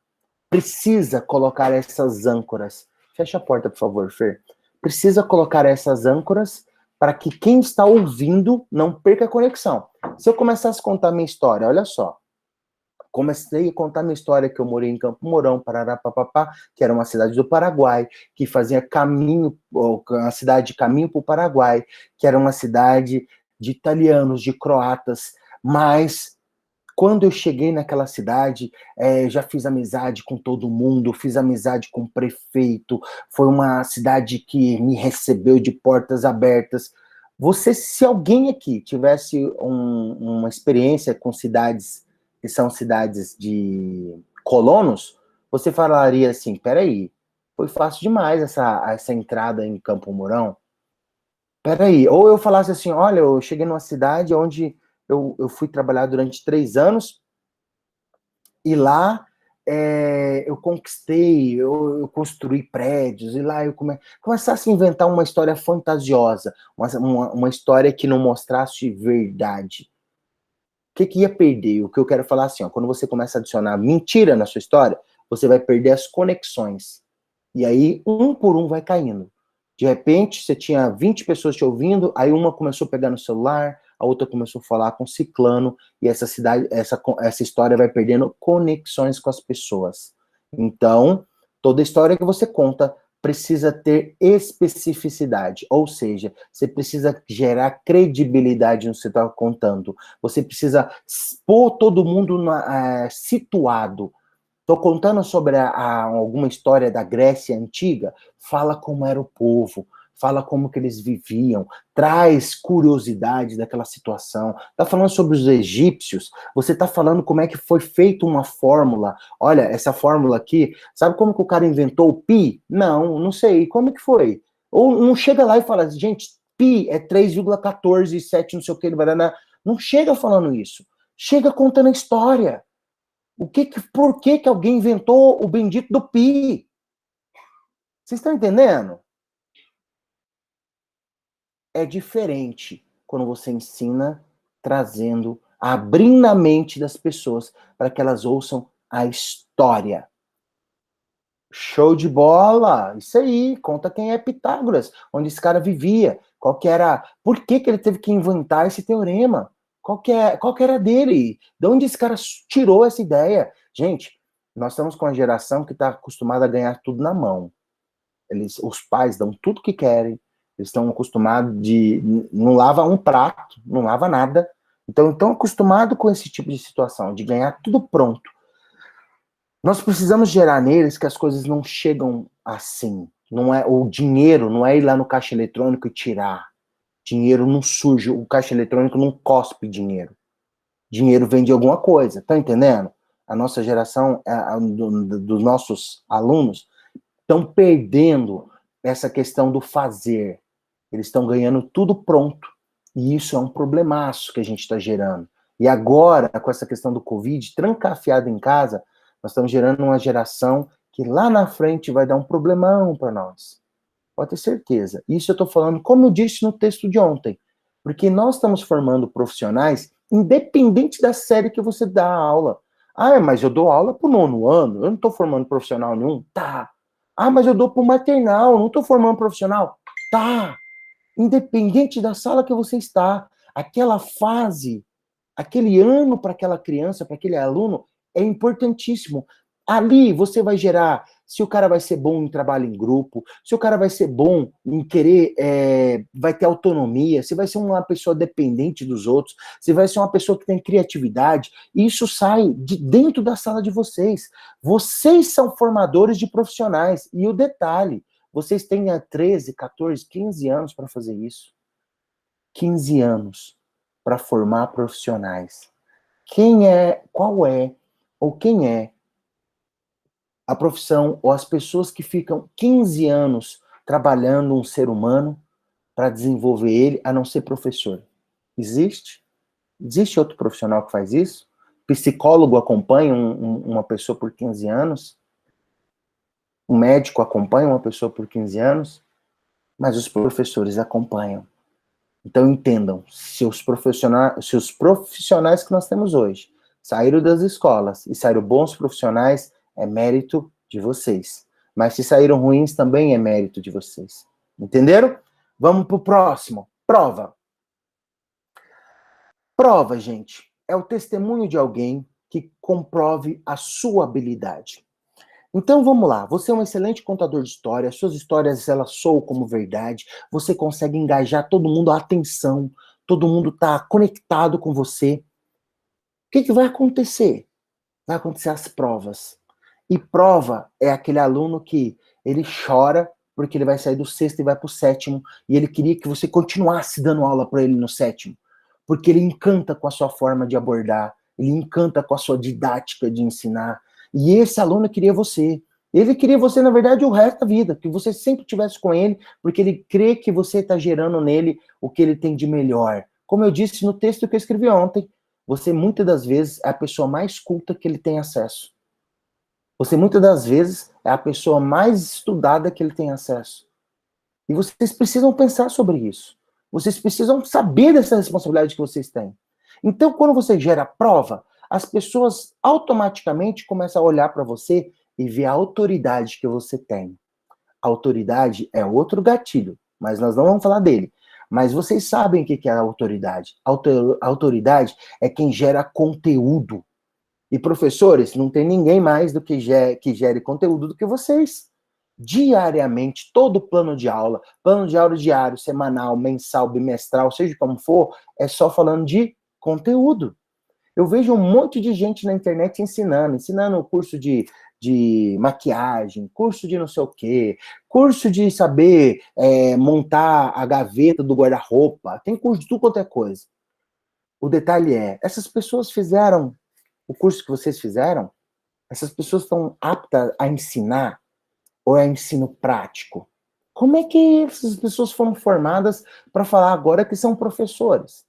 Precisa colocar essas âncoras. Fecha a porta, por favor, Fer. Precisa colocar essas âncoras para que quem está ouvindo não perca a conexão. Se eu começasse a contar minha história, olha só. Comecei a contar minha história que eu morei em Campo Mourão, Pararapapapá, que era uma cidade do Paraguai, que fazia caminho, uma cidade de caminho para o Paraguai, que era uma cidade de italianos, de croatas, mas quando eu cheguei naquela cidade, já fiz amizade com todo mundo, fiz amizade com o prefeito, foi uma cidade que me recebeu de portas abertas. Você, se alguém aqui tivesse uma experiência com cidades que são cidades de colonos, você falaria assim, peraí, foi fácil demais essa entrada em Campo Mourão? Peraí, ou eu falasse assim, olha, eu cheguei numa cidade onde eu fui trabalhar durante 3 anos, e lá eu conquistei, eu construí prédios, e lá eu começasse a inventar uma história fantasiosa, uma história que não mostrasse verdade. O que ia perder? O que eu quero falar assim, ó, quando você começa a adicionar mentira na sua história, você vai perder as conexões. E aí, um por um vai caindo. De repente, você tinha 20 pessoas te ouvindo, aí uma começou a pegar no celular, a outra começou a falar com ciclano, e essa história vai perdendo conexões com as pessoas. Então, toda história que você conta precisa ter especificidade, ou seja, você precisa gerar credibilidade no que você está contando. Você precisa pôr todo mundo situado. Estou contando sobre alguma história da Grécia Antiga, fala como era o povo, fala como que eles viviam, traz curiosidade daquela situação. Está falando sobre os egípcios, você está falando como é que foi feita uma fórmula. Olha, essa fórmula aqui, sabe como que o cara inventou o pi? Não, não sei. Como que foi? Ou não chega lá e fala, gente, pi é 3,147, não sei o que, não chega falando isso. Chega contando a história. Por que alguém inventou o bendito do pi? Vocês estão entendendo? É diferente. quando você ensina trazendo, abrindo a mente das pessoas para que elas ouçam a história. Show de bola! Isso aí, conta quem é Pitágoras, onde esse cara vivia, qual que era, por que que ele teve que inventar esse teorema? Qual que era dele? De onde esse cara tirou essa ideia? Gente, nós estamos com uma geração que está acostumada a ganhar tudo na mão. Os pais dão tudo que querem, eles estão acostumados de, não lava um prato, não lava nada, então estão acostumados com esse tipo de situação, de ganhar tudo pronto. Nós precisamos gerar neles que as coisas não chegam assim. Não é o dinheiro, não é ir lá no caixa eletrônico e tirar. Dinheiro não surge, o caixa eletrônico não cospe dinheiro. Dinheiro vem de alguma coisa, tá entendendo? A nossa geração, dos nossos alunos, estão perdendo essa questão do fazer. Eles estão ganhando tudo pronto. E isso é um problemaço que a gente está gerando. E agora, com essa questão do Covid, trancafiado em casa, nós estamos gerando uma geração que lá na frente vai dar um problemão para nós. Pode ter certeza. Isso eu estou falando, como eu disse no texto de ontem, porque nós estamos formando profissionais independente da série que você dá a aula. Ah, mas eu dou aula para o 9º ano, eu não estou formando profissional nenhum? Tá. Ah, mas eu dou para o maternal, não estou formando profissional? Tá. Independente da sala que você está, aquela fase, aquele ano para aquela criança, para aquele aluno, é importantíssimo. Ali você vai gerar se o cara vai ser bom em trabalho em grupo, se o cara vai ser bom em querer, vai ter autonomia, se vai ser uma pessoa dependente dos outros, se vai ser uma pessoa que tem criatividade. Isso sai de dentro da sala de vocês. Vocês são formadores de profissionais. E o detalhe, vocês têm 13, 14, 15 anos para fazer isso. 15 anos para formar profissionais. Qual é, ou quem é a profissão ou as pessoas que ficam 15 anos trabalhando um ser humano para desenvolver ele, a não ser professor? Existe? Existe outro profissional que faz isso? Psicólogo acompanha uma pessoa por 15 anos? Um médico acompanha uma pessoa por 15 anos? Mas os professores acompanham. Então entendam, se os profissionais que nós temos hoje saíram das escolas e saíram bons profissionais, é mérito de vocês. Mas se saíram ruins, também é mérito de vocês. Entenderam? Vamos para o próximo. Prova. Prova, gente, é o testemunho de alguém que comprove a sua habilidade. Então vamos lá, você é um excelente contador de histórias, suas histórias elas soam como verdade, você consegue engajar todo mundo, a atenção, todo mundo está conectado com você. O que vai acontecer? Vai acontecer as provas. E prova é aquele aluno que ele chora porque ele vai sair do 6º e vai para o 7º, e ele queria que você continuasse dando aula para ele no 7º, porque ele encanta com a sua forma de abordar, ele encanta com a sua didática de ensinar. E esse aluno queria você. Ele queria você, na verdade, o resto da vida, que você sempre estivesse com ele, porque ele crê que você está gerando nele o que ele tem de melhor. Como eu disse no texto que eu escrevi ontem, você muitas das vezes é a pessoa mais culta que ele tem acesso. Você muitas das vezes é a pessoa mais estudada que ele tem acesso. E vocês precisam pensar sobre isso. Vocês precisam saber dessa responsabilidade que vocês têm. Então, quando você gera prova, as pessoas automaticamente começam a olhar para você e ver a autoridade que você tem. A autoridade é outro gatilho, mas nós não vamos falar dele. Mas vocês sabem o que é a autoridade. A autoridade é quem gera conteúdo. E professores, não tem ninguém mais do que gere conteúdo do que vocês. Diariamente, todo plano de aula diário, semanal, mensal, bimestral, seja como for, é só falando de conteúdo. Eu vejo um monte de gente na internet ensinando curso de maquiagem, curso de não sei o quê, curso de saber montar a gaveta do guarda-roupa, tem curso de tudo quanto é coisa. O detalhe é, essas pessoas fizeram o curso que vocês fizeram? Essas pessoas estão aptas a ensinar? Ou é ensino prático? Como é que essas pessoas foram formadas para falar agora que são professores?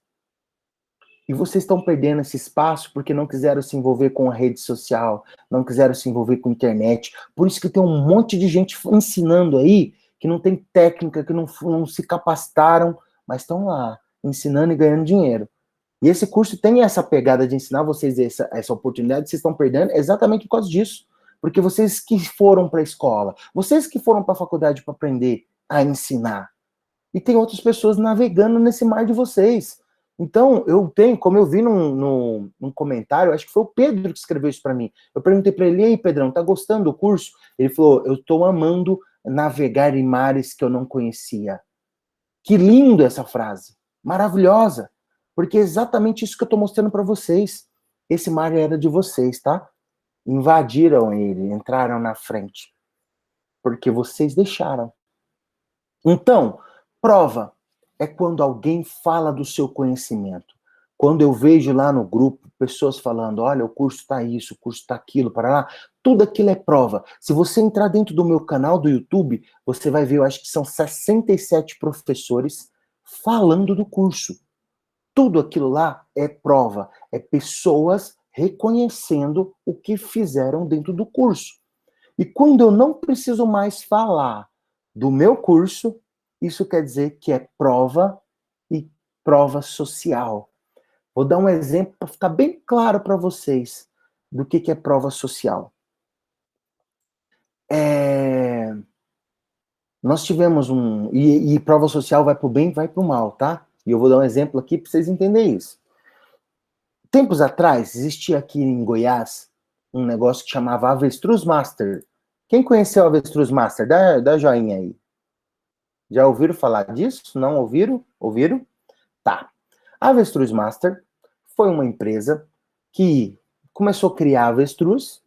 E vocês estão perdendo esse espaço porque não quiseram se envolver com a rede social, não quiseram se envolver com a internet. Por isso que tem um monte de gente ensinando aí que não tem técnica, que não se capacitaram, mas estão lá. ensinando e ganhando dinheiro. E esse curso tem essa pegada de ensinar vocês essa oportunidade, vocês estão perdendo exatamente por causa disso. Porque vocês que foram para a escola, vocês que foram para a faculdade para aprender a ensinar, e tem outras pessoas navegando nesse mar de vocês. Então, eu tenho, como eu vi num comentário, acho que foi o Pedro que escreveu isso para mim. Eu perguntei para ele: e aí, Pedrão, tá gostando do curso? Ele falou: eu estou amando navegar em mares que eu não conhecia. Que lindo essa frase, maravilhosa, porque é exatamente isso que eu estou mostrando para vocês. Esse mar era de vocês, tá? Invadiram ele, entraram na frente, porque vocês deixaram. Então, prova é quando alguém fala do seu conhecimento. Quando eu vejo lá no grupo pessoas falando: olha, o curso está isso, o curso está aquilo, para lá, tudo aquilo é prova. Se você entrar dentro do meu canal do YouTube, você vai ver, eu acho que são 67 professores falando do curso. Tudo aquilo lá é prova, é pessoas reconhecendo o que fizeram dentro do curso. E quando eu não preciso mais falar do meu curso, isso quer dizer que é prova e prova social. Vou dar um exemplo para ficar bem claro para vocês do que é prova social. Nós tivemos e prova social vai para o bem e vai para o mal, tá? E eu vou dar um exemplo aqui para vocês entenderem isso. Tempos atrás, existia aqui em Goiás um negócio que chamava Avestruz Master. Quem conheceu o Avestruz Master? Dá joinha aí. Já ouviram falar disso? Não ouviram? Ouviram? Tá. A Avestruz Master foi uma empresa que começou a criar avestruz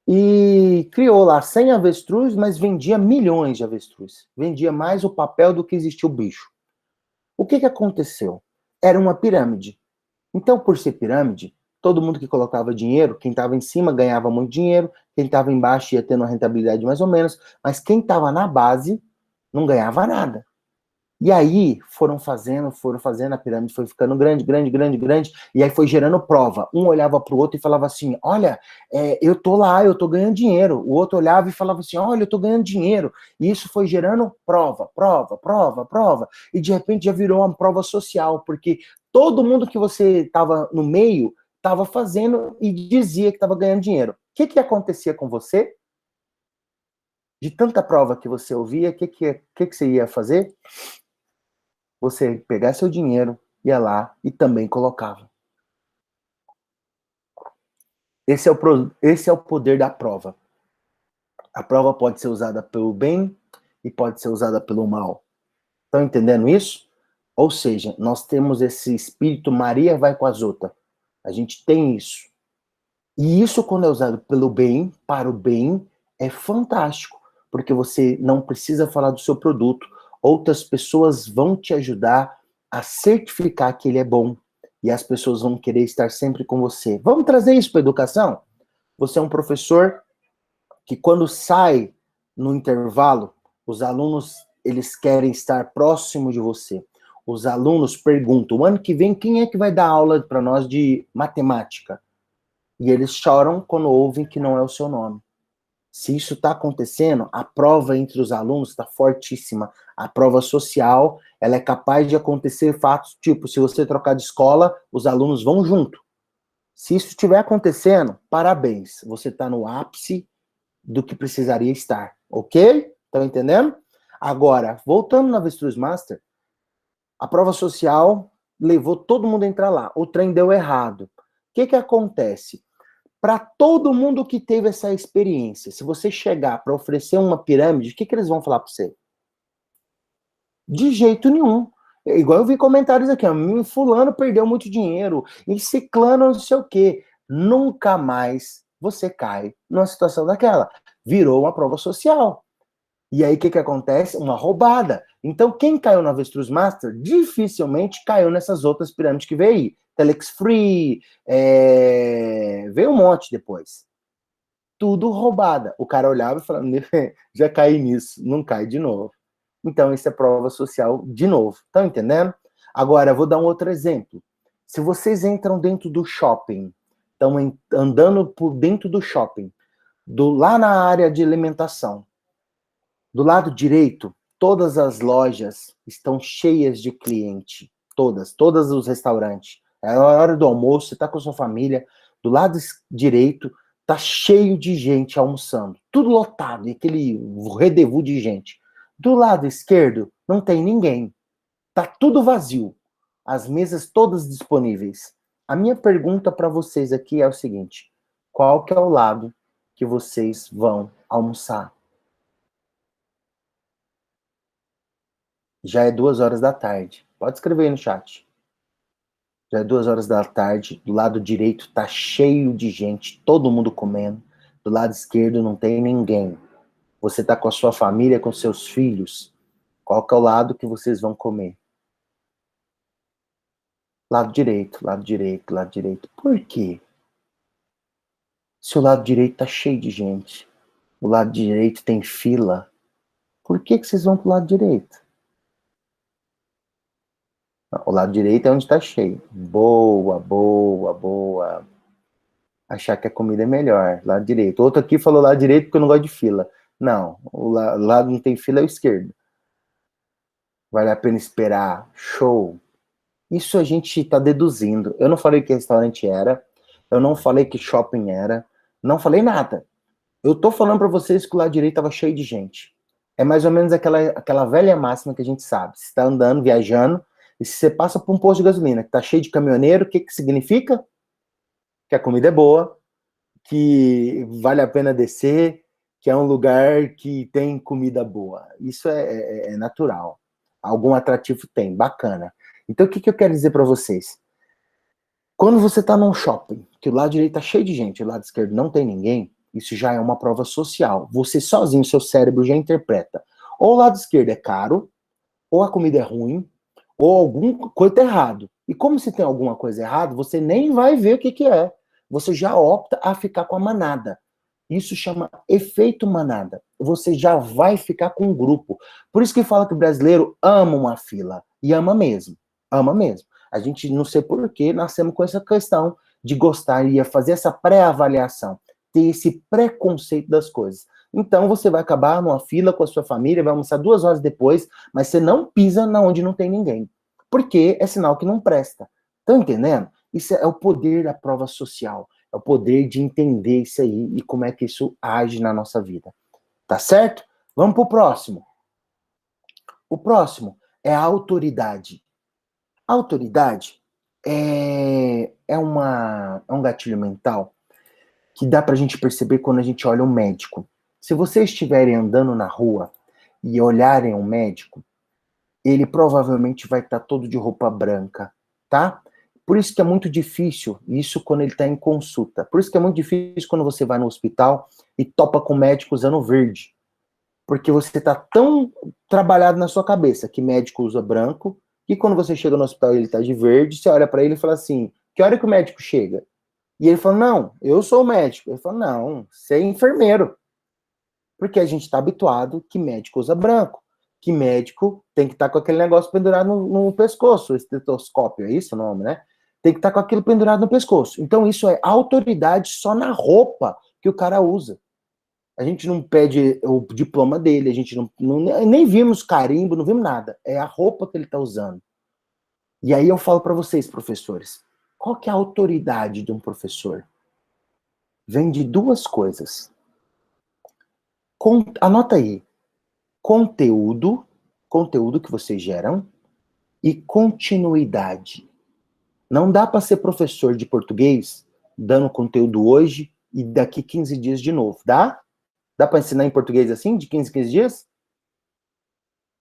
e criou lá 100 avestruz, mas vendia milhões de avestruz. Vendia mais o papel do que existia o bicho. O que aconteceu? Era uma pirâmide. Então, por ser pirâmide, todo mundo que colocava dinheiro, quem estava em cima ganhava muito dinheiro, quem estava embaixo ia tendo uma rentabilidade mais ou menos, mas quem estava na base não ganhava nada. E aí foram fazendo, a pirâmide foi ficando grande, e aí foi gerando prova. Um olhava para o outro e falava assim: olha, eu tô lá, eu tô ganhando dinheiro. O outro olhava e falava assim: olha, eu tô ganhando dinheiro. E isso foi gerando prova. E de repente já virou uma prova social, porque todo mundo que você estava no meio estava fazendo e dizia que estava ganhando dinheiro. O que acontecia com você? De tanta prova que você ouvia, o que você ia fazer? Você pegar seu dinheiro, ia lá e também colocava. Esse é o poder da prova. A prova pode ser usada pelo bem e pode ser usada pelo mal. Estão entendendo isso? Ou seja, nós temos esse espírito Maria vai com as outras. A gente tem isso. E isso, quando é usado pelo bem, para o bem, é fantástico. Porque você não precisa falar do seu produto. Outras pessoas vão te ajudar a certificar que ele é bom. E as pessoas vão querer estar sempre com você. Vamos trazer isso para a educação? Você é um professor que, quando sai no intervalo, os alunos eles querem estar próximo de você. Os alunos perguntam: o ano que vem, quem é que vai dar aula para nós de matemática? E eles choram quando ouvem que não é o seu nome. Se isso está acontecendo, a prova entre os alunos está fortíssima. A prova social, ela é capaz de acontecer fatos, tipo, se você trocar de escola, os alunos vão junto. Se isso estiver acontecendo, parabéns. Você está no ápice do que precisaria estar, ok? Estão entendendo? Agora, voltando na Avestruz Master, a prova social levou todo mundo a entrar lá. O trem deu errado. O que acontece? Para todo mundo que teve essa experiência, se você chegar para oferecer uma pirâmide, o que eles vão falar para você? De jeito nenhum. Igual eu vi comentários aqui, ó, fulano perdeu muito dinheiro, e ciclano não sei o quê. Nunca mais você cai numa situação daquela. Virou uma prova social. E aí o que acontece? Uma roubada. Então quem caiu na Avestruz Master dificilmente caiu nessas outras pirâmides que veio aí. Telex Free, veio um monte depois. Tudo roubada. O cara olhava e falava: já caí nisso, não cai de novo. Então, isso é prova social de novo. Estão entendendo? Agora, eu vou dar um outro exemplo. Se vocês entram dentro do shopping, estão andando por dentro do shopping, lá na área de alimentação, do lado direito, todas as lojas estão cheias de cliente. Todas os restaurantes. É a hora do almoço, você tá com a sua família, do lado direito, tá cheio de gente almoçando, tudo lotado, e aquele redevô de gente. Do lado esquerdo, não tem ninguém. Tá tudo vazio. As mesas todas disponíveis. A minha pergunta para vocês aqui é o seguinte: qual que é o lado que vocês vão almoçar? Já é 2 horas da tarde. Pode escrever aí no chat. Já é 2 horas da tarde. Do lado direito tá cheio de gente, todo mundo comendo. Do lado esquerdo não tem ninguém. Você tá com a sua família, com seus filhos. Qual que é o lado que vocês vão comer? Lado direito, lado direito, lado direito. Por quê? Se o lado direito tá cheio de gente, o lado direito tem fila, por que vocês vão pro lado direito? O lado direito é onde tá cheio. Boa, boa, boa. Achar que a comida é melhor, lado direito. Outro aqui falou lado direito porque eu não gosto de fila. Não, o lado não tem fila é o esquerdo. Vale a pena esperar. Show. Isso a gente está deduzindo. Eu não falei que restaurante era, eu não falei que shopping era, não falei nada. Eu tô falando para vocês que o lado direito tava cheio de gente. É mais ou menos aquela velha máxima que a gente sabe. Você está andando, viajando, e se você passa por um posto de gasolina que tá cheio de caminhoneiro, o que que significa? Que a comida é boa, que vale a pena descer, que é um lugar que tem comida boa. Isso é natural. Algum atrativo tem, bacana. Então, o que eu quero dizer para vocês? Quando você está num shopping, que o lado direito está cheio de gente, o lado esquerdo não tem ninguém, isso já é uma prova social. Você sozinho, seu cérebro já interpreta. Ou o lado esquerdo é caro, ou a comida é ruim, ou alguma coisa tá errado. E como se tem alguma coisa errada, você nem vai ver o que, que é. Você já opta a ficar com a manada. Isso chama efeito manada. Você já vai ficar com um grupo. Por isso que fala que o brasileiro ama uma fila. E ama mesmo. Ama mesmo. A gente, não sei porquê, nascemos com essa questão de gostar e fazer essa pré-avaliação. Ter esse preconceito das coisas. Então você vai acabar numa fila com a sua família, vai almoçar 2 horas depois, mas você não pisa na onde não tem ninguém. Porque é sinal que não presta. Estão entendendo? Isso é o poder da prova social. É o poder de entender isso aí e como é que isso age na nossa vida. Tá certo? Vamos pro próximo. O próximo é a autoridade. A autoridade é um gatilho mental que dá pra gente perceber quando a gente olha um médico. Se vocês estiverem andando na rua e olharem um médico, ele provavelmente vai estar todo de roupa branca, tá? Por isso que é muito difícil, isso quando ele está em consulta. Por isso que é muito difícil quando você vai no hospital e topa com o médico usando verde. Porque você está tão trabalhado na sua cabeça que médico usa branco, que quando você chega no hospital e ele está de verde, você olha para ele e fala assim, que hora que o médico chega? E ele fala, não, eu sou o médico. Ele fala, não, você é enfermeiro. Porque a gente está habituado que médico usa branco, que médico tem que estar com aquele negócio pendurado no pescoço, o estetoscópio, é isso o nome, né? Tem que estar com aquilo pendurado no pescoço. Então isso é autoridade só na roupa que o cara usa. A gente não pede o diploma dele, a gente nem vimos carimbo, não vimos nada. É a roupa que ele está usando. E aí eu falo para vocês, professores, qual que é a autoridade de um professor? Vem de duas coisas. Anota aí. Conteúdo que vocês geram, e continuidade. Não dá para ser professor de português dando conteúdo hoje e daqui 15 dias de novo, dá? Dá para ensinar em português assim, de 15 em 15 dias?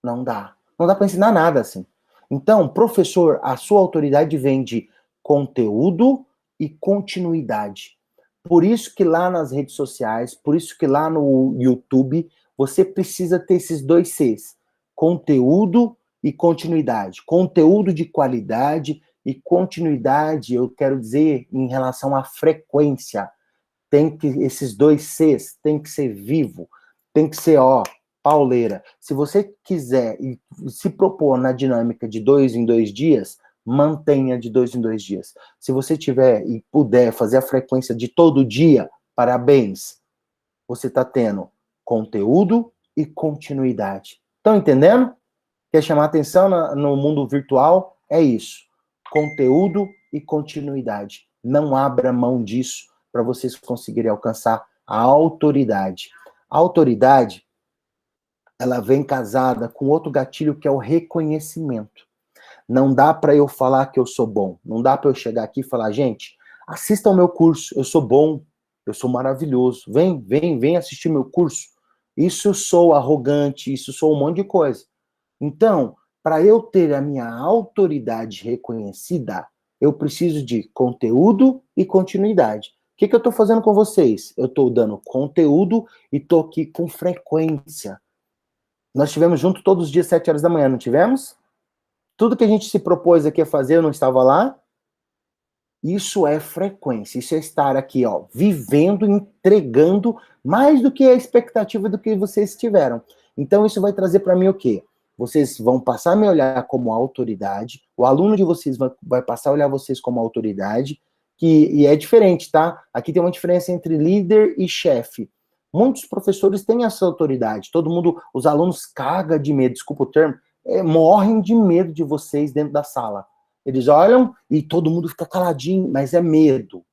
Não dá. Não dá para ensinar nada assim. Então, professor, a sua autoridade vem de conteúdo e continuidade. Por isso que lá nas redes sociais, por isso que lá no YouTube, você precisa ter esses dois Cs: conteúdo e continuidade. Conteúdo de qualidade e continuidade, eu quero dizer, em relação à frequência. Esses dois Cs tem que ser vivo, tem que ser, pauleira. Se você quiser e se propor na dinâmica de 2 em 2 dias, mantenha de 2 em 2 dias. Se você tiver e puder fazer a frequência de todo dia, parabéns. Você está tendo conteúdo e continuidade. Estão entendendo? Quer chamar atenção no mundo virtual? é isso. Conteúdo e continuidade. Não abra mão disso para vocês conseguirem alcançar a autoridade. A autoridade, ela vem casada com outro gatilho que é o reconhecimento. Não dá para eu falar que eu sou bom. Não dá para eu chegar aqui e falar, gente, assista ao meu curso, eu sou bom, eu sou maravilhoso. Vem assistir meu curso. Isso eu sou arrogante, isso eu sou um monte de coisa. Então, para eu ter a minha autoridade reconhecida, eu preciso de conteúdo e continuidade. O que eu estou fazendo com vocês? Eu estou dando conteúdo e estou aqui com frequência. Nós estivemos juntos todos os dias, 7 horas da manhã, não tivemos? Tudo que a gente se propôs aqui a fazer, eu não estava lá? Isso é frequência, isso é estar aqui, ó, vivendo, entregando mais do que a expectativa do que vocês tiveram. Então, isso vai trazer para mim o quê? Vocês vão passar a me olhar como autoridade, o aluno de vocês vai passar a olhar vocês como autoridade, e é diferente, tá? Aqui tem uma diferença entre líder e chefe. Muitos professores têm essa autoridade, todo mundo, os alunos cagam de medo, desculpa o termo, morrem de medo de vocês dentro da sala. Eles olham e todo mundo fica caladinho, mas é medo,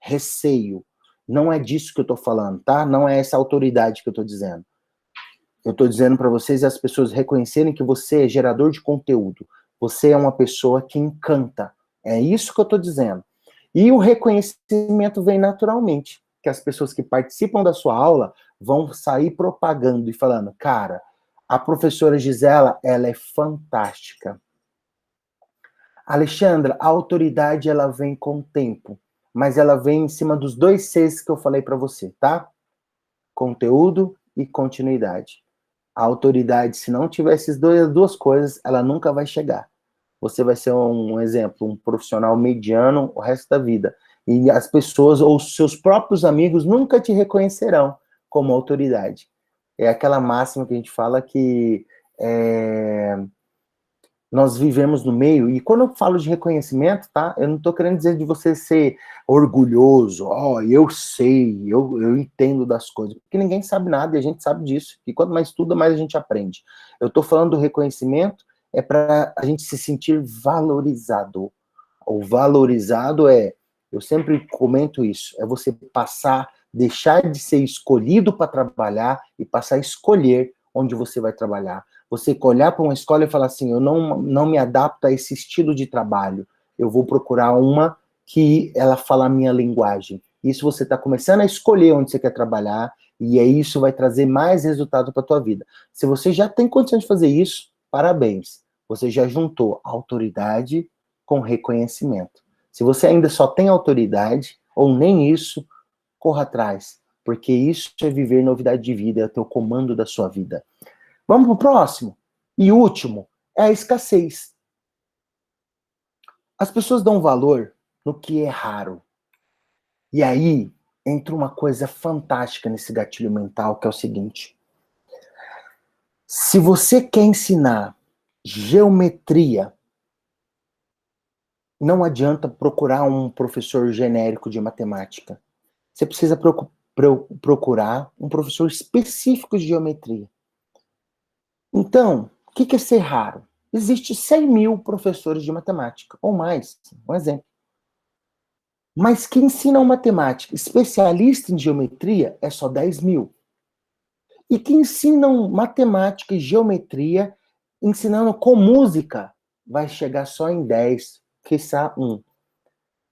receio. Não é disso que eu estou falando, tá? Não é essa autoridade que eu estou dizendo. Eu estou dizendo para vocês as pessoas reconhecerem que você é gerador de conteúdo. Você é uma pessoa que encanta. É isso que eu estou dizendo. E o reconhecimento vem naturalmente, que as pessoas que participam da sua aula vão sair propagando e falando, cara, a professora Gisela, ela é fantástica. Alexandra, a autoridade ela vem com o tempo, mas ela vem em cima dos 2 Cs que eu falei para você, tá? Conteúdo e continuidade. A autoridade, se não tiver essas duas coisas, ela nunca vai chegar. Você vai ser um exemplo, um profissional mediano o resto da vida. E as pessoas ou os seus próprios amigos nunca te reconhecerão como autoridade. É aquela máxima que a gente fala que nós vivemos no meio, e quando eu falo de reconhecimento, tá? Eu não estou querendo dizer de você ser orgulhoso, eu sei, eu entendo das coisas, porque ninguém sabe nada e a gente sabe disso, e quanto mais estuda, mais a gente aprende. Eu estou falando do reconhecimento, é para a gente se sentir valorizado. O valorizado eu sempre comento isso, é você passar, deixar de ser escolhido para trabalhar e passar a escolher onde você vai trabalhar. Você olhar para uma escola e falar assim, eu não me adapto a esse estilo de trabalho, eu vou procurar uma que ela fala a minha linguagem. Isso você está começando a escolher onde você quer trabalhar, e aí isso vai trazer mais resultado para a tua vida. Se você já tem condição de fazer isso, parabéns. Você já juntou autoridade com reconhecimento. Se você ainda só tem autoridade, ou nem isso, corra atrás, porque isso é viver novidade de vida, é o teu comando da sua vida. Vamos para o próximo? E último, é a escassez. As pessoas dão valor no que é raro. E aí, entra uma coisa fantástica nesse gatilho mental, que é o seguinte. Se você quer ensinar geometria, não adianta procurar um professor genérico de matemática. Você precisa procurar um professor específico de geometria. Então, o que é ser raro? Existe 100 mil professores de matemática, ou mais, um exemplo. Mas que ensinam matemática, especialista em geometria, é só 10 mil. E que ensinam matemática e geometria, ensinando com música, vai chegar só em 10, quiçá 1. O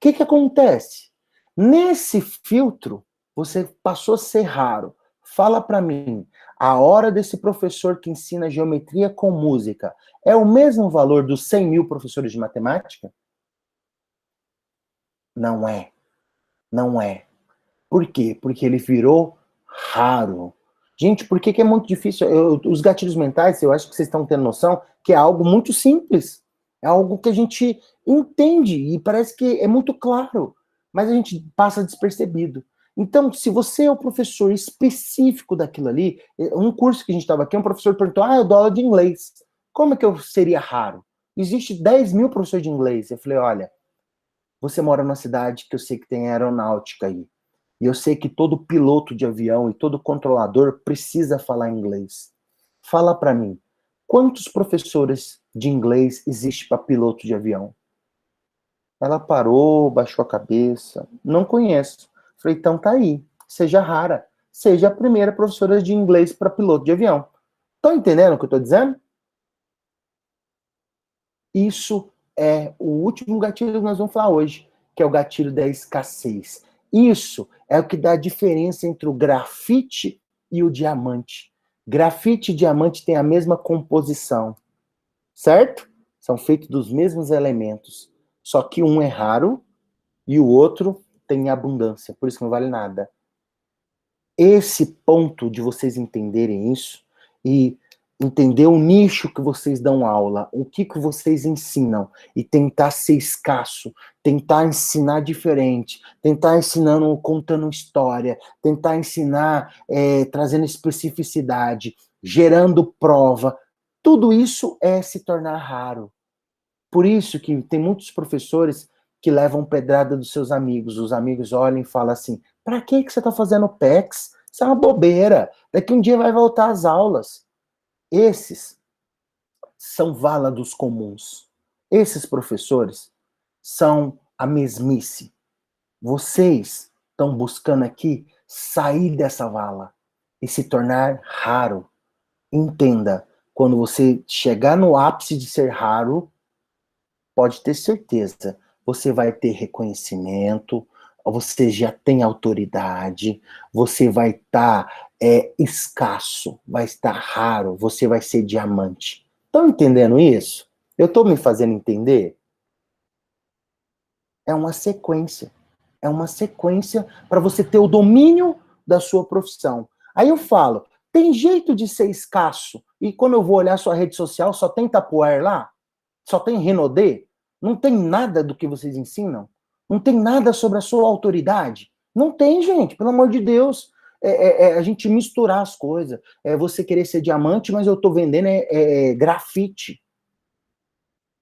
que acontece? Nesse filtro, você passou a ser raro. Fala para mim, a hora desse professor que ensina geometria com música é o mesmo valor dos 100 mil professores de matemática? Não é. Não é. Por quê? Porque ele virou raro. Gente, por que é muito difícil? Os gatilhos mentais, eu acho que vocês estão tendo noção que é algo muito simples. É algo que a gente entende e parece que é muito claro, mas a gente passa despercebido. Então, se você é o professor específico daquilo ali, um curso que a gente estava aqui, um professor perguntou, eu dou aula de inglês. Como é que eu seria raro? Existe 10 mil professores de inglês. Eu falei, olha, você mora numa cidade que eu sei que tem aeronáutica aí. E eu sei que todo piloto de avião e todo controlador precisa falar inglês. Fala para mim, quantos professores de inglês existe para piloto de avião? Ela parou, baixou a cabeça. Não conheço. Falei, então tá aí. Seja rara. Seja a primeira professora de inglês para piloto de avião. Estão entendendo o que eu estou dizendo? Isso é o último gatilho que nós vamos falar hoje, que é o gatilho da escassez. Isso é o que dá a diferença entre o grafite e o diamante. Grafite e diamante têm a mesma composição, certo? São feitos dos mesmos elementos. Só que um é raro e o outro tem abundância, por isso que não vale nada. Esse ponto de vocês entenderem isso e entender o nicho que vocês dão aula, o que vocês ensinam e tentar ser escasso, tentar ensinar diferente, tentar ensinando, contando história, tentar ensinar trazendo especificidade, gerando prova, tudo isso é se tornar raro. Por isso que tem muitos professores que levam pedrada dos seus amigos. Os amigos olham e falam assim, para que você está fazendo PEX? Isso é uma bobeira. Daqui um dia vai voltar às aulas. Esses são vala dos comuns. Esses professores são a mesmice. Vocês estão buscando aqui sair dessa vala e se tornar raro. Entenda, quando você chegar no ápice de ser raro, pode ter certeza, você vai ter reconhecimento, você já tem autoridade, você vai estar escasso, vai estar raro, você vai ser diamante. Estão entendendo isso? Eu estou me fazendo entender? É uma sequência. É uma sequência para você ter o domínio da sua profissão. Aí eu falo, tem jeito de ser escasso e quando eu vou olhar sua rede social, só tem Tupperware lá? Só tem Renaudet? Não tem nada do que vocês ensinam? Não tem nada sobre a sua autoridade? Não tem, gente, pelo amor de Deus. A gente misturar as coisas. É você querer ser diamante, mas eu estou vendendo grafite.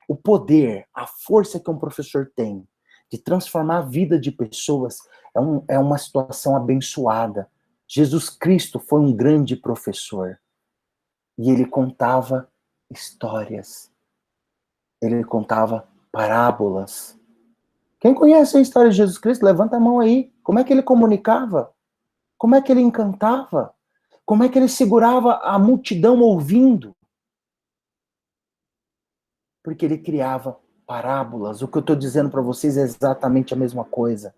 O poder, a força que um professor tem de transformar a vida de pessoas é uma situação abençoada. Jesus Cristo foi um grande professor. E ele contava histórias. Ele contava parábolas. Quem conhece a história de Jesus Cristo, levanta a mão aí. Como é que ele comunicava? Como é que ele encantava? Como é que ele segurava a multidão ouvindo? Porque ele criava parábolas. O que eu estou dizendo para vocês é exatamente a mesma coisa.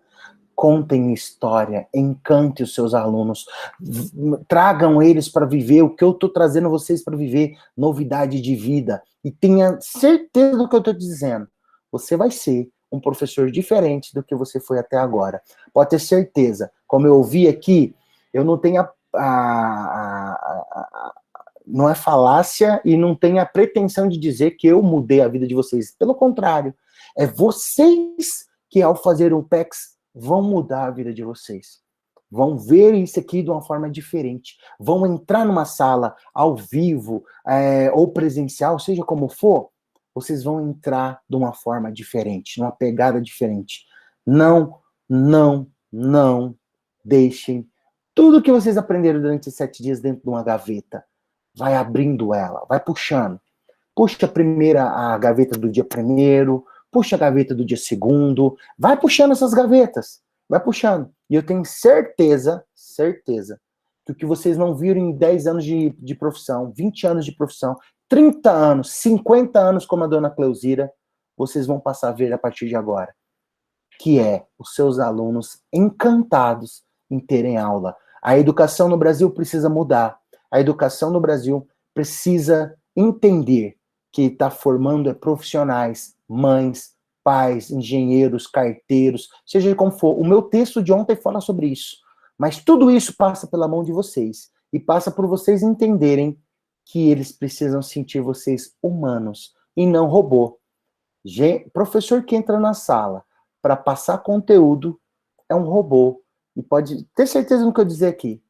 Contem história, encante os seus alunos, tragam eles para viver o que eu estou trazendo vocês para viver, novidade de vida. E tenha certeza do que eu estou dizendo. Você vai ser um professor diferente do que você foi até agora. Pode ter certeza. Como eu ouvi aqui, eu não tenho não é falácia e não tenho a pretensão de dizer que eu mudei a vida de vocês. Pelo contrário, é vocês que ao fazer um PEX vão mudar a vida de vocês. Vão ver isso aqui de uma forma diferente. Vão entrar numa sala ao vivo ou presencial, seja como for, vocês vão entrar de uma forma diferente, numa pegada diferente. Não, não, não deixem tudo que vocês aprenderam durante 7 dias dentro de uma gaveta. Vai abrindo ela, vai puxando. Puxa a gaveta do dia primeiro, puxa a gaveta do dia segundo, vai puxando essas gavetas, vai puxando. E eu tenho certeza, que o que vocês não viram em 10 anos de profissão, 20 anos de profissão, 30 anos, 50 anos como a dona Cleuzira, vocês vão passar a ver a partir de agora. Que é os seus alunos encantados em terem aula. A educação no Brasil precisa mudar. A educação no Brasil precisa entender que está formando profissionais, mães, pais, engenheiros, carteiros, seja como for. O meu texto de ontem fala sobre isso. Mas tudo isso passa pela mão de vocês. E passa por vocês entenderem que eles precisam sentir vocês humanos e não robô. Professor que entra na sala para passar conteúdo é um robô. E pode ter certeza no que eu dizer aqui.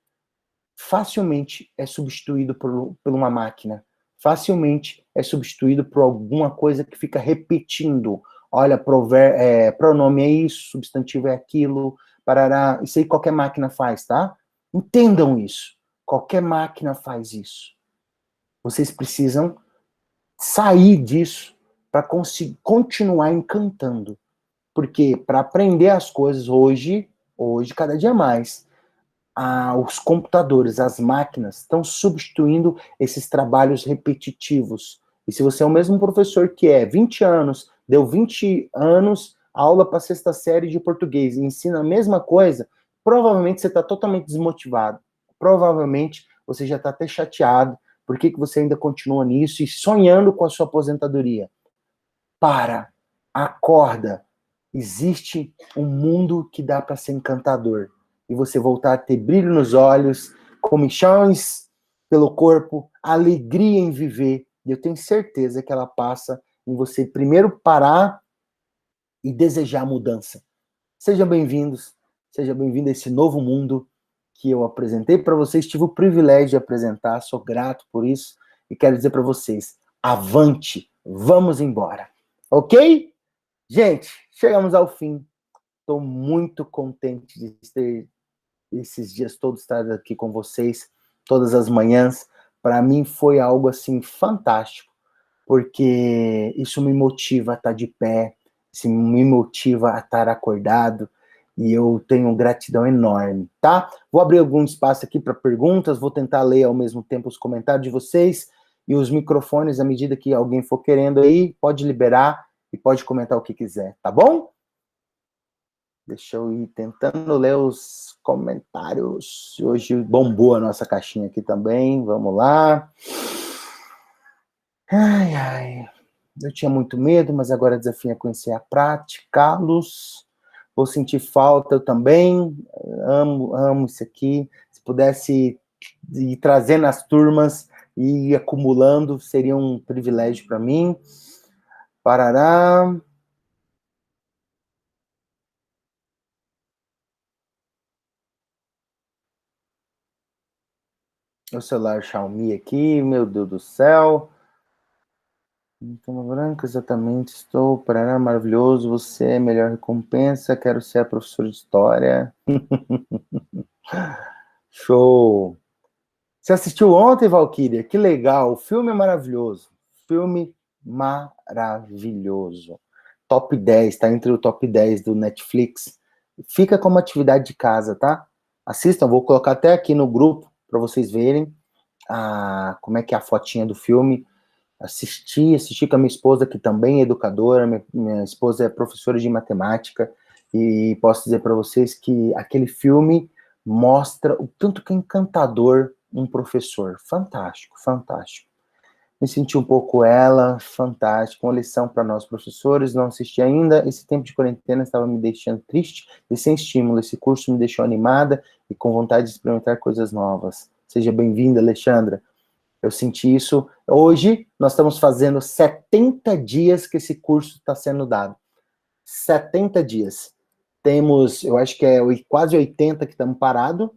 Facilmente é substituído por uma máquina. Facilmente é substituído por alguma coisa que fica repetindo. Olha, pronome é isso, substantivo é aquilo, parará. Isso aí qualquer máquina faz, tá? Entendam isso. Qualquer máquina faz isso. Vocês precisam sair disso para continuar encantando. Porque para aprender as coisas hoje, cada dia mais, os computadores, as máquinas estão substituindo esses trabalhos repetitivos. E se você é o mesmo professor que 20 anos, deu 20 anos aula para sexta série de português e ensina a mesma coisa, provavelmente você está totalmente desmotivado. Provavelmente você já está até chateado. Por que você ainda continua nisso e sonhando com a sua aposentadoria? Acorda. Existe um mundo que dá para ser encantador. E você voltar a ter brilho nos olhos, comichões pelo corpo, alegria em viver. E eu tenho certeza que ela passa em você primeiro parar e desejar mudança. Sejam bem-vindos, seja bem-vindo a esse novo mundo que eu apresentei para vocês. Tive o privilégio de apresentar, sou grato por isso. E quero dizer para vocês, avante, vamos embora. Ok? Gente, chegamos ao fim. Estou muito contente de ter esses dias todos estar aqui com vocês, todas as manhãs. Para mim foi algo assim fantástico, porque isso me motiva a estar de pé, isso me motiva a estar acordado, e eu tenho gratidão enorme, tá? Vou abrir algum espaço aqui para perguntas, vou tentar ler ao mesmo tempo os comentários de vocês, e os microfones, à medida que alguém for querendo aí, pode liberar e pode comentar o que quiser, tá bom? Deixa eu ir tentando ler os comentários. Hoje bombou a nossa caixinha aqui também. Vamos lá. Ai, ai. Eu tinha muito medo, mas agora o desafio é conhecer a praticá-los. Vou sentir falta, eu também. Amo isso aqui. Se pudesse ir trazendo as turmas e ir acumulando, seria um privilégio para mim. Parará. O celular Xiaomi aqui, meu Deus do céu. Toma branca, exatamente. Estou, parará, maravilhoso. Você é a melhor recompensa. Quero ser a professora de história. Show. Você assistiu ontem, Valkyria? Que legal. O filme é maravilhoso. Filme maravilhoso. Top 10, tá entre o top 10 do Netflix. Fica como atividade de casa, tá? Assistam, vou colocar até aqui no grupo para vocês verem como é que é a fotinha do filme. Assisti com a minha esposa, que também é educadora, minha esposa é professora de matemática, e posso dizer para vocês que aquele filme mostra o tanto que é encantador um professor. Fantástico, fantástico. Me senti um pouco ela, fantástico, uma lição para nós professores, não assisti ainda, esse tempo de quarentena estava me deixando triste e sem estímulo, esse curso me deixou animada e com vontade de experimentar coisas novas. Seja bem-vinda, Alexandra. Eu senti isso. Hoje, nós estamos fazendo 70 dias que esse curso está sendo dado. 70 dias. Temos, eu acho que é quase 80 que estamos parados,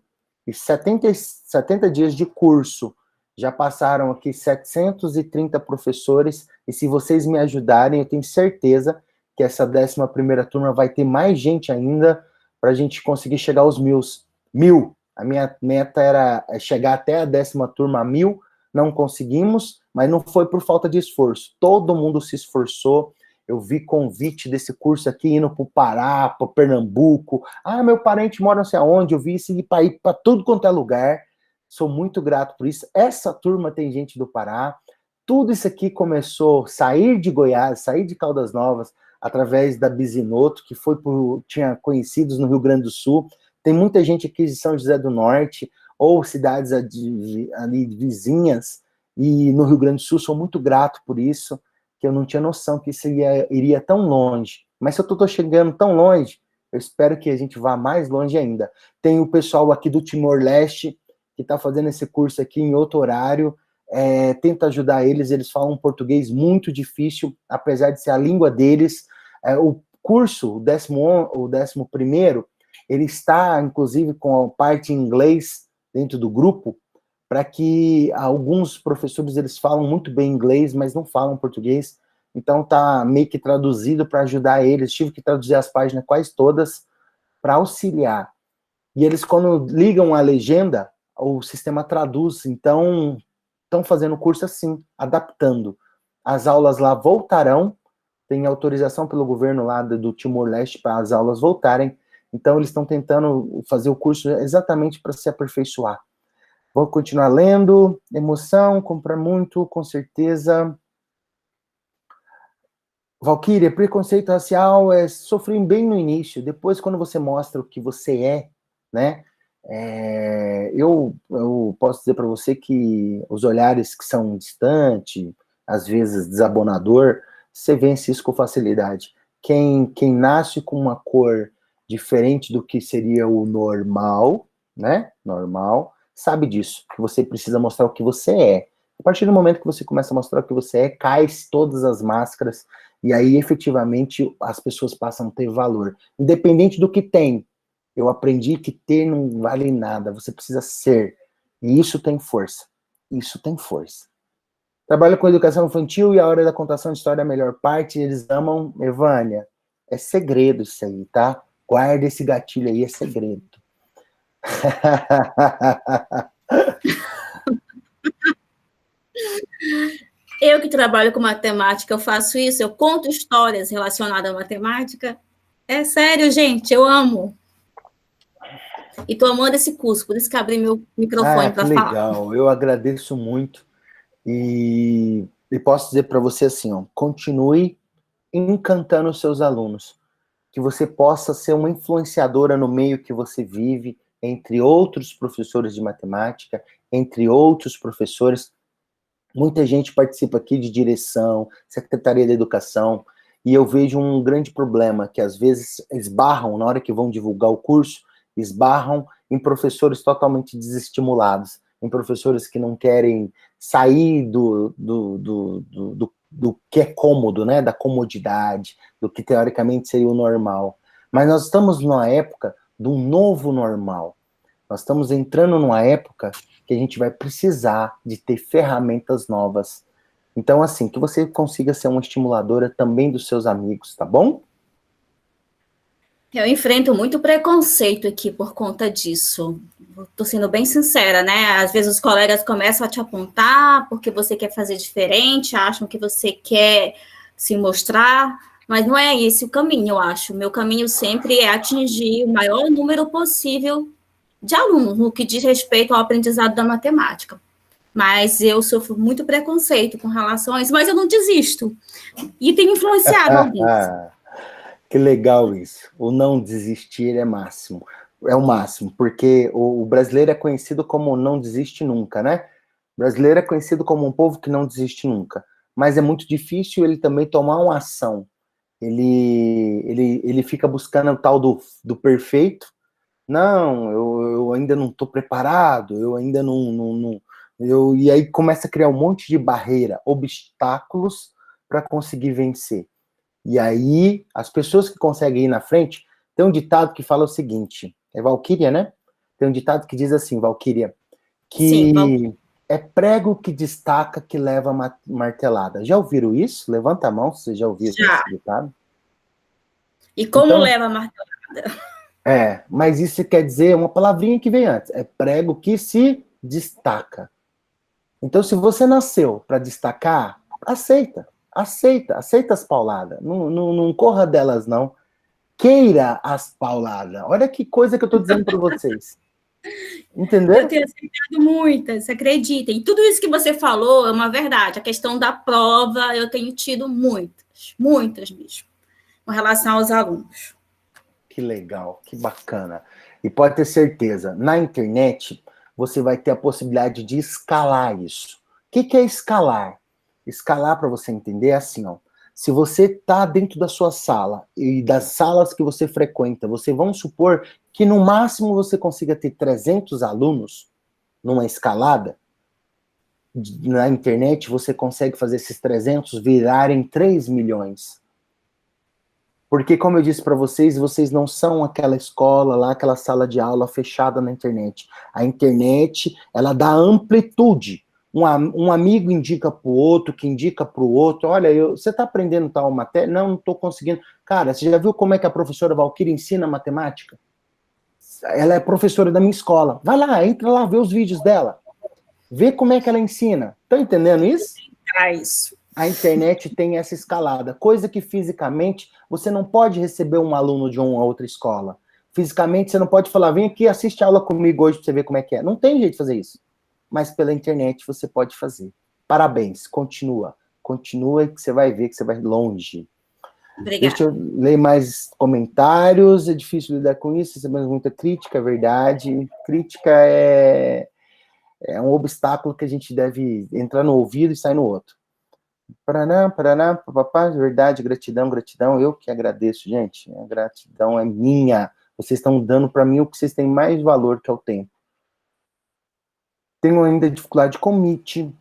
e 70 dias de curso. Já passaram aqui 730 professores, e se vocês me ajudarem, eu tenho certeza que essa 11ª turma vai ter mais gente ainda, para a gente conseguir chegar aos 1.000. A minha meta era chegar até a 10ª turma a 1.000, não conseguimos, mas não foi por falta de esforço. Todo mundo se esforçou. Eu vi convite desse curso aqui indo para o Pará, para Pernambuco. Meu parente mora não sei aonde. Eu vi isso para ir para tudo quanto é lugar. Sou muito grato por isso. Essa turma tem gente do Pará. Tudo isso aqui começou a sair de Goiás, sair de Caldas Novas, através da Bisinoto, que tinha conhecidos no Rio Grande do Sul. Tem muita gente aqui de São José do Norte, ou cidades ali vizinhas, e no Rio Grande do Sul, sou muito grato por isso, que eu não tinha noção que isso iria tão longe. Mas se eu estou chegando tão longe, eu espero que a gente vá mais longe ainda. Tem o pessoal aqui do Timor-Leste, que está fazendo esse curso aqui em outro horário, tento ajudar eles falam um português muito difícil, apesar de ser a língua deles. O curso, o 11º, ele está, inclusive, com a parte em inglês dentro do grupo, para que alguns professores, eles falam muito bem inglês, mas não falam português, então tá meio que traduzido para ajudar eles. Tive que traduzir as páginas quase todas para auxiliar. E eles, quando ligam a legenda, o sistema traduz, então estão fazendo o curso assim, adaptando. as aulas lá voltarão, tem autorização pelo governo lá do Timor-Leste para as aulas voltarem, então eles estão tentando fazer o curso exatamente para se aperfeiçoar. Vou continuar lendo, emoção, comprar muito, com certeza. Valquíria, preconceito racial é sofrer bem no início, depois quando você mostra o que você é, né? Eu posso dizer para você que os olhares que são distantes, às vezes desabonador, você vence isso com facilidade. Quem nasce com uma cor diferente do que seria o normal, né? Normal, sabe disso, que você precisa mostrar o que você é. A partir do momento que você começa a mostrar o que você é, cai todas as máscaras, e aí, efetivamente, as pessoas passam a ter valor. Independente do que tem, eu aprendi que ter não vale nada, você precisa ser. E isso tem força. Isso tem força. Trabalho com educação infantil e a hora da contação de história é a melhor parte, eles amam. Evânia, é segredo isso aí, tá? Guarda esse gatilho aí, é segredo. Eu que trabalho com matemática, eu faço isso, eu conto histórias relacionadas à matemática. É sério, gente, eu amo. E estou amando esse curso, por isso que abri meu microfone para falar. Legal, eu agradeço muito. E posso dizer para você assim, ó, continue encantando os seus alunos. Que você possa ser uma influenciadora no meio que você vive, entre outros professores de matemática, entre outros professores. Muita gente participa aqui de direção, Secretaria da Educação, e eu vejo um grande problema, que às vezes esbarram, na hora que vão divulgar o curso, esbarram em professores totalmente desestimulados, em professores que não querem sair do que é cômodo, né, da comodidade, do que teoricamente seria o normal. Mas nós estamos numa época de um novo normal. Nós estamos entrando numa época que a gente vai precisar de ter ferramentas novas. Então, assim, que você consiga ser uma estimuladora também dos seus amigos, tá bom? Eu enfrento muito preconceito aqui por conta disso. Estou sendo bem sincera, né? Às vezes os colegas começam a te apontar porque você quer fazer diferente, acham que você quer se mostrar, mas não é esse o caminho, eu acho. O meu caminho sempre é atingir o maior número possível de alunos no que diz respeito ao aprendizado da matemática. Mas eu sofro muito preconceito com relação a isso, mas eu não desisto. E tenho influenciado alguns. Que legal isso. O não desistir é máximo. É o máximo, porque o brasileiro é conhecido como não desiste nunca, né? O brasileiro é conhecido como um povo que não desiste nunca. Mas é muito difícil ele também tomar uma ação. Ele fica buscando o tal do perfeito. Não, eu ainda não estou preparado, eu ainda não e aí começa a criar um monte de barreira, obstáculos para conseguir vencer. E aí, as pessoas que conseguem ir na frente, tem um ditado que fala o seguinte, é Valquíria, né? Tem um ditado que diz assim, Valquíria, que sim, é prego que destaca que leva martelada. Já ouviram isso? Levanta a mão se você já ouviu esse ditado. E como então, leva a martelada? Mas isso quer dizer uma palavrinha que vem antes, é prego que se destaca. Então, se você nasceu para destacar, aceita as pauladas, não corra delas, não. Queira as pauladas. Olha que coisa que eu estou dizendo para vocês. Entendeu? Eu tenho aceitado muitas, acreditem. E tudo isso que você falou é uma verdade. A questão da prova, eu tenho tido muitas mesmo, com relação aos alunos. Que legal, que bacana. E pode ter certeza, na internet, você vai ter a possibilidade de escalar isso. O que é escalar? Escalar, para você entender, é assim, ó. Se você está dentro da sua sala e das salas que você frequenta, vamos supor que no máximo você consiga ter 300 alunos numa escalada, na internet você consegue fazer esses 300 virarem 3 milhões. Porque, como eu disse para vocês não são aquela escola lá, aquela sala de aula fechada na internet. A internet, ela dá amplitude. Um amigo indica para o outro, que indica para o outro. Olha, você está aprendendo tal matéria? Não estou conseguindo. Cara, você já viu como é que a professora Valquíria ensina matemática? Ela é professora da minha escola. Vai lá, entra lá, vê os vídeos dela. Vê como é que ela ensina. Tá entendendo isso? Isso. a internet tem essa escalada, coisa que fisicamente você não pode receber um aluno de uma outra escola. Fisicamente você não pode falar, vem aqui, assiste aula comigo hoje para você ver como é que é. Não tem jeito de fazer isso. Mas pela internet você pode fazer. Parabéns, continua. Continua que você vai ver que você vai longe. Obrigada. Deixa eu ler mais comentários. É difícil lidar com isso, recebemos muita crítica, é verdade. Crítica é um obstáculo que a gente deve entrar no ouvido e sair no outro. Paraná, Paraná, papapá, verdade, gratidão, gratidão. Eu que agradeço, gente. A gratidão é minha. Vocês estão dando para mim o que vocês têm mais valor, que é o tempo. Tenho ainda dificuldade com Meet.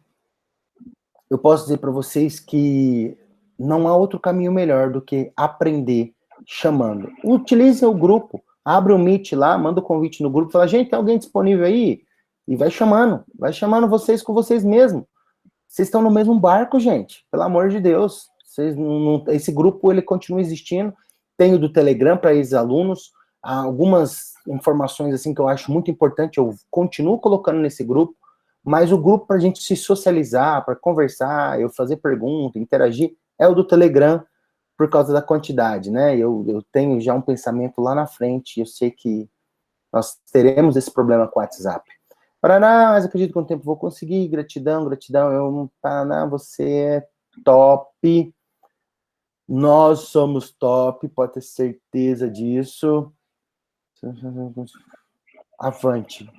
Eu posso dizer para vocês que não há outro caminho melhor do que aprender chamando. Utilize o grupo. Abre o Meet lá, manda o convite no grupo. Fala, gente, tem alguém disponível aí? E vai chamando vocês com vocês mesmos. Vocês estão no mesmo barco, gente. Pelo amor de Deus. Esse grupo, ele continua existindo. Tem o do Telegram para ex-alunos. Há algumas informações assim que eu acho muito importante. Eu continuo colocando nesse grupo. Mas o grupo para a gente se socializar, para conversar, eu fazer pergunta, interagir, é o do Telegram, por causa da quantidade, né? Eu tenho já um pensamento lá na frente. Eu sei que nós teremos esse problema com o WhatsApp. Paraná, mas acredito que com o tempo vou conseguir. Gratidão, gratidão. Paraná, você é top. Nós somos top, pode ter certeza disso. Avante,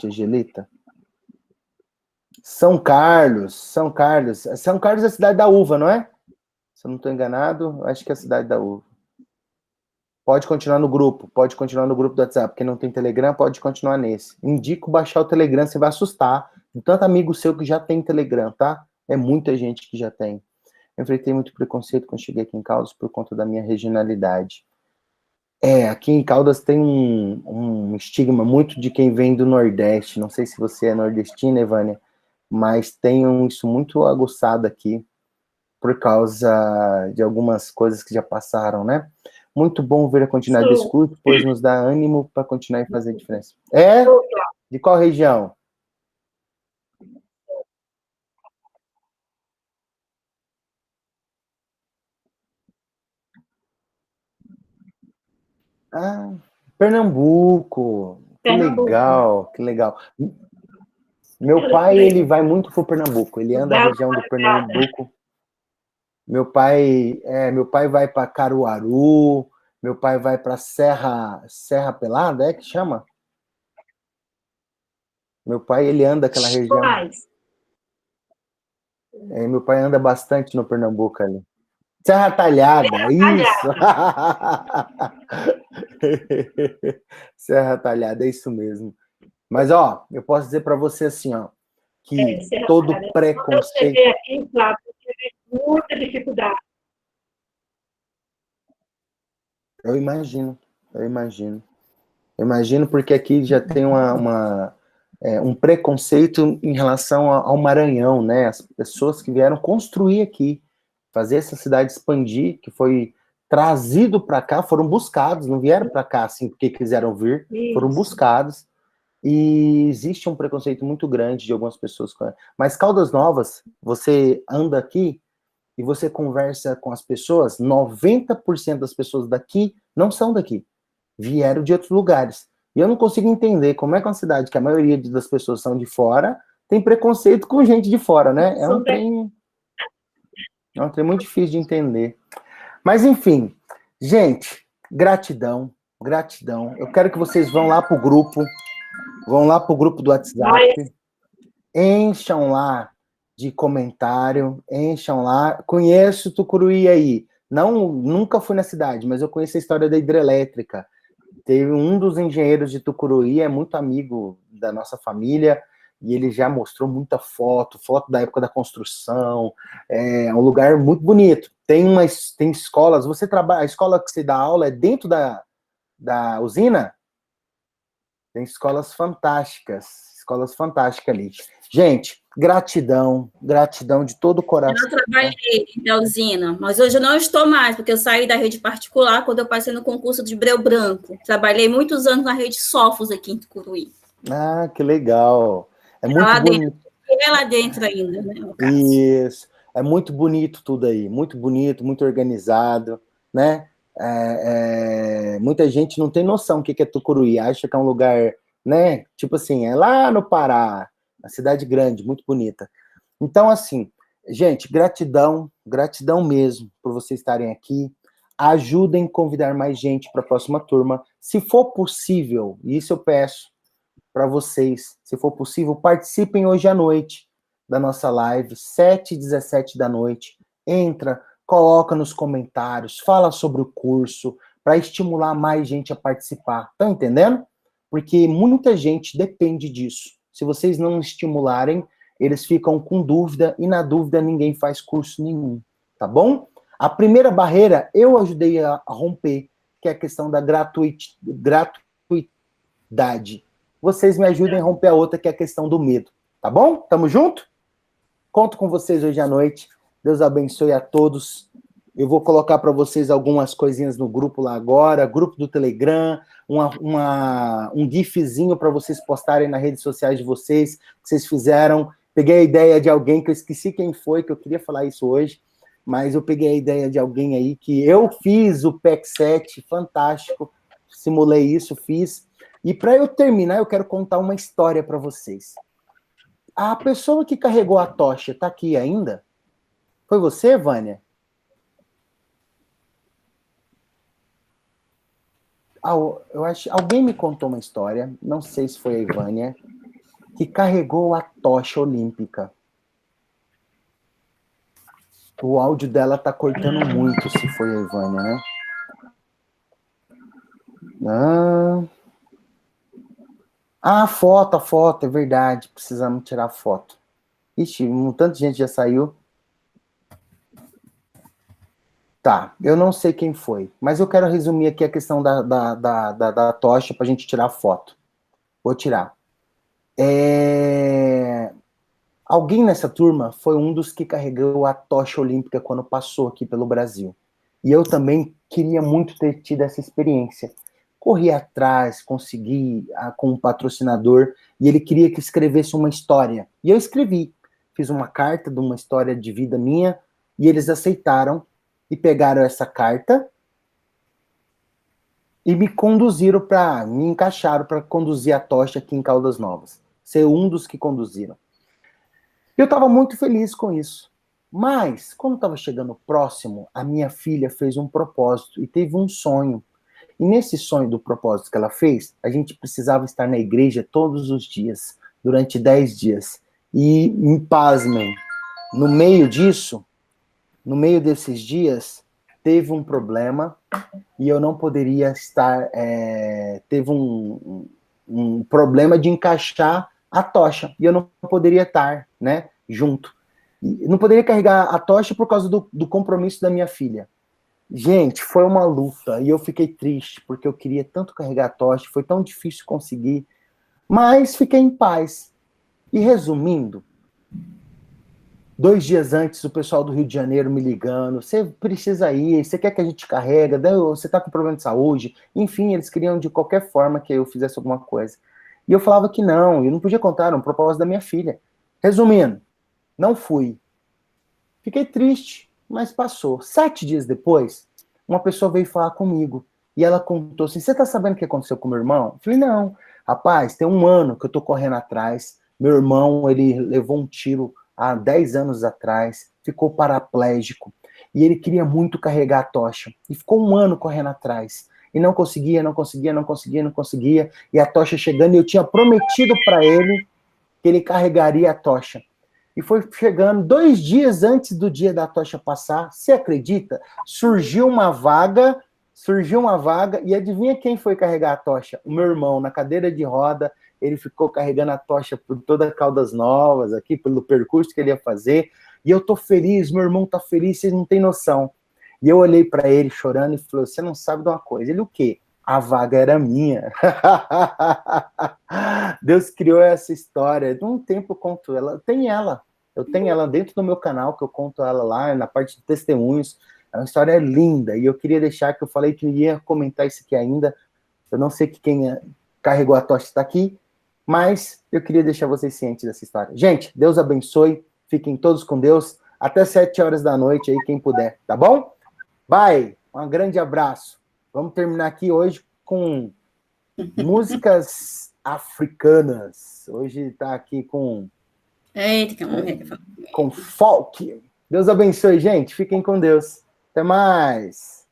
Angelita. São Carlos é a cidade da uva, não é? Se eu não estou enganado, acho que é a cidade da uva. Pode continuar no grupo do WhatsApp. Quem não tem Telegram, pode continuar nesse. Indico baixar o Telegram, você vai assustar. Tem tanto amigo seu que já tem Telegram, tá? É muita gente que já tem. Eu enfrentei muito preconceito quando cheguei aqui em Caldas por conta da minha regionalidade. Aqui em Caldas tem um estigma muito de quem vem do Nordeste. Não sei se você é nordestina, Evânia, mas tem isso muito aguçado aqui por causa de algumas coisas que já passaram, né? Muito bom ver a quantidade desse curso, pois nos dá ânimo para continuar e fazer diferença. De qual região? Pernambuco. Que legal, que legal. Meu pai, ele vai muito pro Pernambuco. Ele anda na região do Pernambuco. Meu pai vai para Caruaru. Meu pai vai para Serra Pelada, que chama? Meu pai, ele anda aquela região. Meu pai anda bastante no Pernambuco ali. Serra Talhada, isso! Serra Talhada, é isso mesmo. Mas, eu posso dizer para você assim, que todo preconceito... Eu aqui, Flávio, tive muita dificuldade. Eu imagino porque aqui já tem um preconceito em relação ao Maranhão, né? As pessoas que vieram construir aqui, fazer essa cidade expandir, que foi trazido para cá, foram buscados, não vieram para cá assim porque quiseram vir, foram buscados. E existe um preconceito muito grande de algumas pessoas. Mas Caldas Novas, você anda aqui e você conversa com as pessoas, 90% das pessoas daqui não são daqui, vieram de outros lugares. E eu não consigo entender como é que uma cidade que a maioria das pessoas são de fora tem preconceito com gente de fora, né? É um trem muito difícil de entender. Mas, enfim, gente, gratidão. Eu quero que vocês vão lá pro grupo do WhatsApp, encham lá de comentário, encham lá. Conheço Tucuruí aí. Nunca fui na cidade, mas eu conheço a história da hidrelétrica. Teve um dos engenheiros de Tucuruí, é muito amigo da nossa família, e ele já mostrou muita foto da época da construção. É um lugar muito bonito. Tem escolas, a escola que você dá aula é dentro da usina? Tem escolas fantásticas ali. Gente, gratidão de todo o coração. Eu trabalhei na usina, mas hoje eu não estou mais, porque eu saí da rede particular quando eu passei no concurso de Breu Branco. Trabalhei muitos anos na rede Sofos aqui em Tucuruí. Que legal. É muito bonito. É lá dentro ainda, né? Isso. É muito bonito tudo aí, muito bonito, muito organizado, né? Muita gente não tem noção o que é Tucuruí, acha que é um lugar, né? Tipo assim, é lá no Pará, uma cidade grande, muito bonita. Então, assim, gente, gratidão, gratidão mesmo por vocês estarem aqui. Ajudem a convidar mais gente para a próxima turma. Se for possível, isso eu peço para vocês, se for possível, participem hoje à noite da nossa live, 7h17 da noite. Entra, coloca nos comentários, fala sobre o curso, para estimular mais gente a participar. Estão entendendo? Porque muita gente depende disso. Se vocês não estimularem, eles ficam com dúvida, e na dúvida ninguém faz curso nenhum, tá bom? A primeira barreira eu ajudei a romper, que é a questão da gratuidade. Vocês me ajudem a romper a outra, que é a questão do medo, tá bom? Tamo junto? Conto com vocês hoje à noite. Deus abençoe a todos. Eu vou colocar para vocês algumas coisinhas no grupo lá agora, grupo do Telegram, um gifzinho para vocês postarem nas redes sociais de vocês, que vocês fizeram. Peguei a ideia de alguém, que eu esqueci quem foi, que eu queria falar isso hoje, mas eu peguei a ideia de alguém aí, que eu fiz o PEC 7, fantástico, simulei isso, fiz. E para eu terminar, eu quero contar uma história para vocês. A pessoa que carregou a tocha está aqui ainda? Foi você, Vânia? Eu acho, alguém me contou uma história, não sei se foi a Ivânia, que carregou a tocha olímpica. O áudio dela tá cortando muito, se foi a Ivânia, né? A foto, é verdade. Precisamos tirar a foto. Ixi, um tanto de gente já saiu. Tá, eu não sei quem foi, mas eu quero resumir aqui a questão da tocha para a gente tirar a foto. Vou tirar. Alguém nessa turma foi um dos que carregou a tocha olímpica quando passou aqui pelo Brasil. E eu também queria muito ter tido essa experiência. Corri atrás, consegui com um patrocinador, e ele queria que escrevesse uma história. E eu escrevi. Fiz uma carta de uma história de vida minha, e eles aceitaram, e pegaram essa carta, e me encaixaram para conduzir a tocha aqui em Caldas Novas. Ser um dos que conduziram. Eu estava muito feliz com isso. Mas, quando estava chegando próximo, a minha filha fez um propósito e teve um sonho. E nesse sonho do propósito que ela fez, a gente precisava estar na igreja todos os dias, durante 10 dias. E, pasmem, no meio desses dias, teve um problema e eu não poderia estar... teve um problema de encaixar a tocha, e eu não poderia estar, né, junto. E não poderia carregar a tocha por causa do compromisso da minha filha. Gente, foi uma luta, e eu fiquei triste, porque eu queria tanto carregar a tocha, foi tão difícil conseguir, mas fiquei em paz. E resumindo, 2 dias antes, o pessoal do Rio de Janeiro me ligando, você precisa ir, você quer que a gente carrega, você está com problema de saúde, enfim, eles queriam de qualquer forma que eu fizesse alguma coisa. E eu falava que não, eu não podia contar, era um propósito da minha filha. Resumindo, não fui. Fiquei triste, mas passou. 7 dias depois, uma pessoa veio falar comigo, e ela contou assim, você tá sabendo o que aconteceu com meu irmão? Eu falei, não. Rapaz, tem 1 ano que eu tô correndo atrás, meu irmão, ele levou um tiro há 10 anos atrás, ficou paraplégico, e ele queria muito carregar a tocha, e ficou 1 ano correndo atrás, e não conseguia, e a tocha chegando, e eu tinha prometido para ele que ele carregaria a tocha. E foi chegando 2 dias antes do dia da tocha passar, você acredita? Surgiu uma vaga, e adivinha quem foi carregar a tocha? O meu irmão, na cadeira de roda, ele ficou carregando a tocha por toda Caldas Novas, aqui, pelo percurso que ele ia fazer, e eu tô feliz, meu irmão tá feliz, vocês não têm noção. E eu olhei para ele chorando e falei, você não sabe de uma coisa. Ele, o quê? A vaga era minha. Deus criou essa história. De um tempo eu conto ela. Eu tenho ela dentro do meu canal, que eu conto ela lá, na parte de testemunhos. É uma história linda. E eu queria deixar, que eu falei que eu ia comentar isso aqui ainda. Eu não sei que quem carregou a tocha está aqui, mas eu queria deixar vocês cientes dessa história. Gente, Deus abençoe. Fiquem todos com Deus. até 7 horas da noite aí, quem puder, tá bom? Bye, um grande abraço. Vamos terminar aqui hoje com músicas africanas. Hoje tá aqui com folk. Deus abençoe, gente. Fiquem com Deus. Até mais.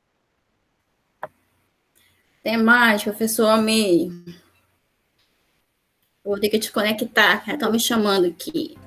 Até mais, professor. Amei. Vou ter que te conectar. Estão me chamando aqui.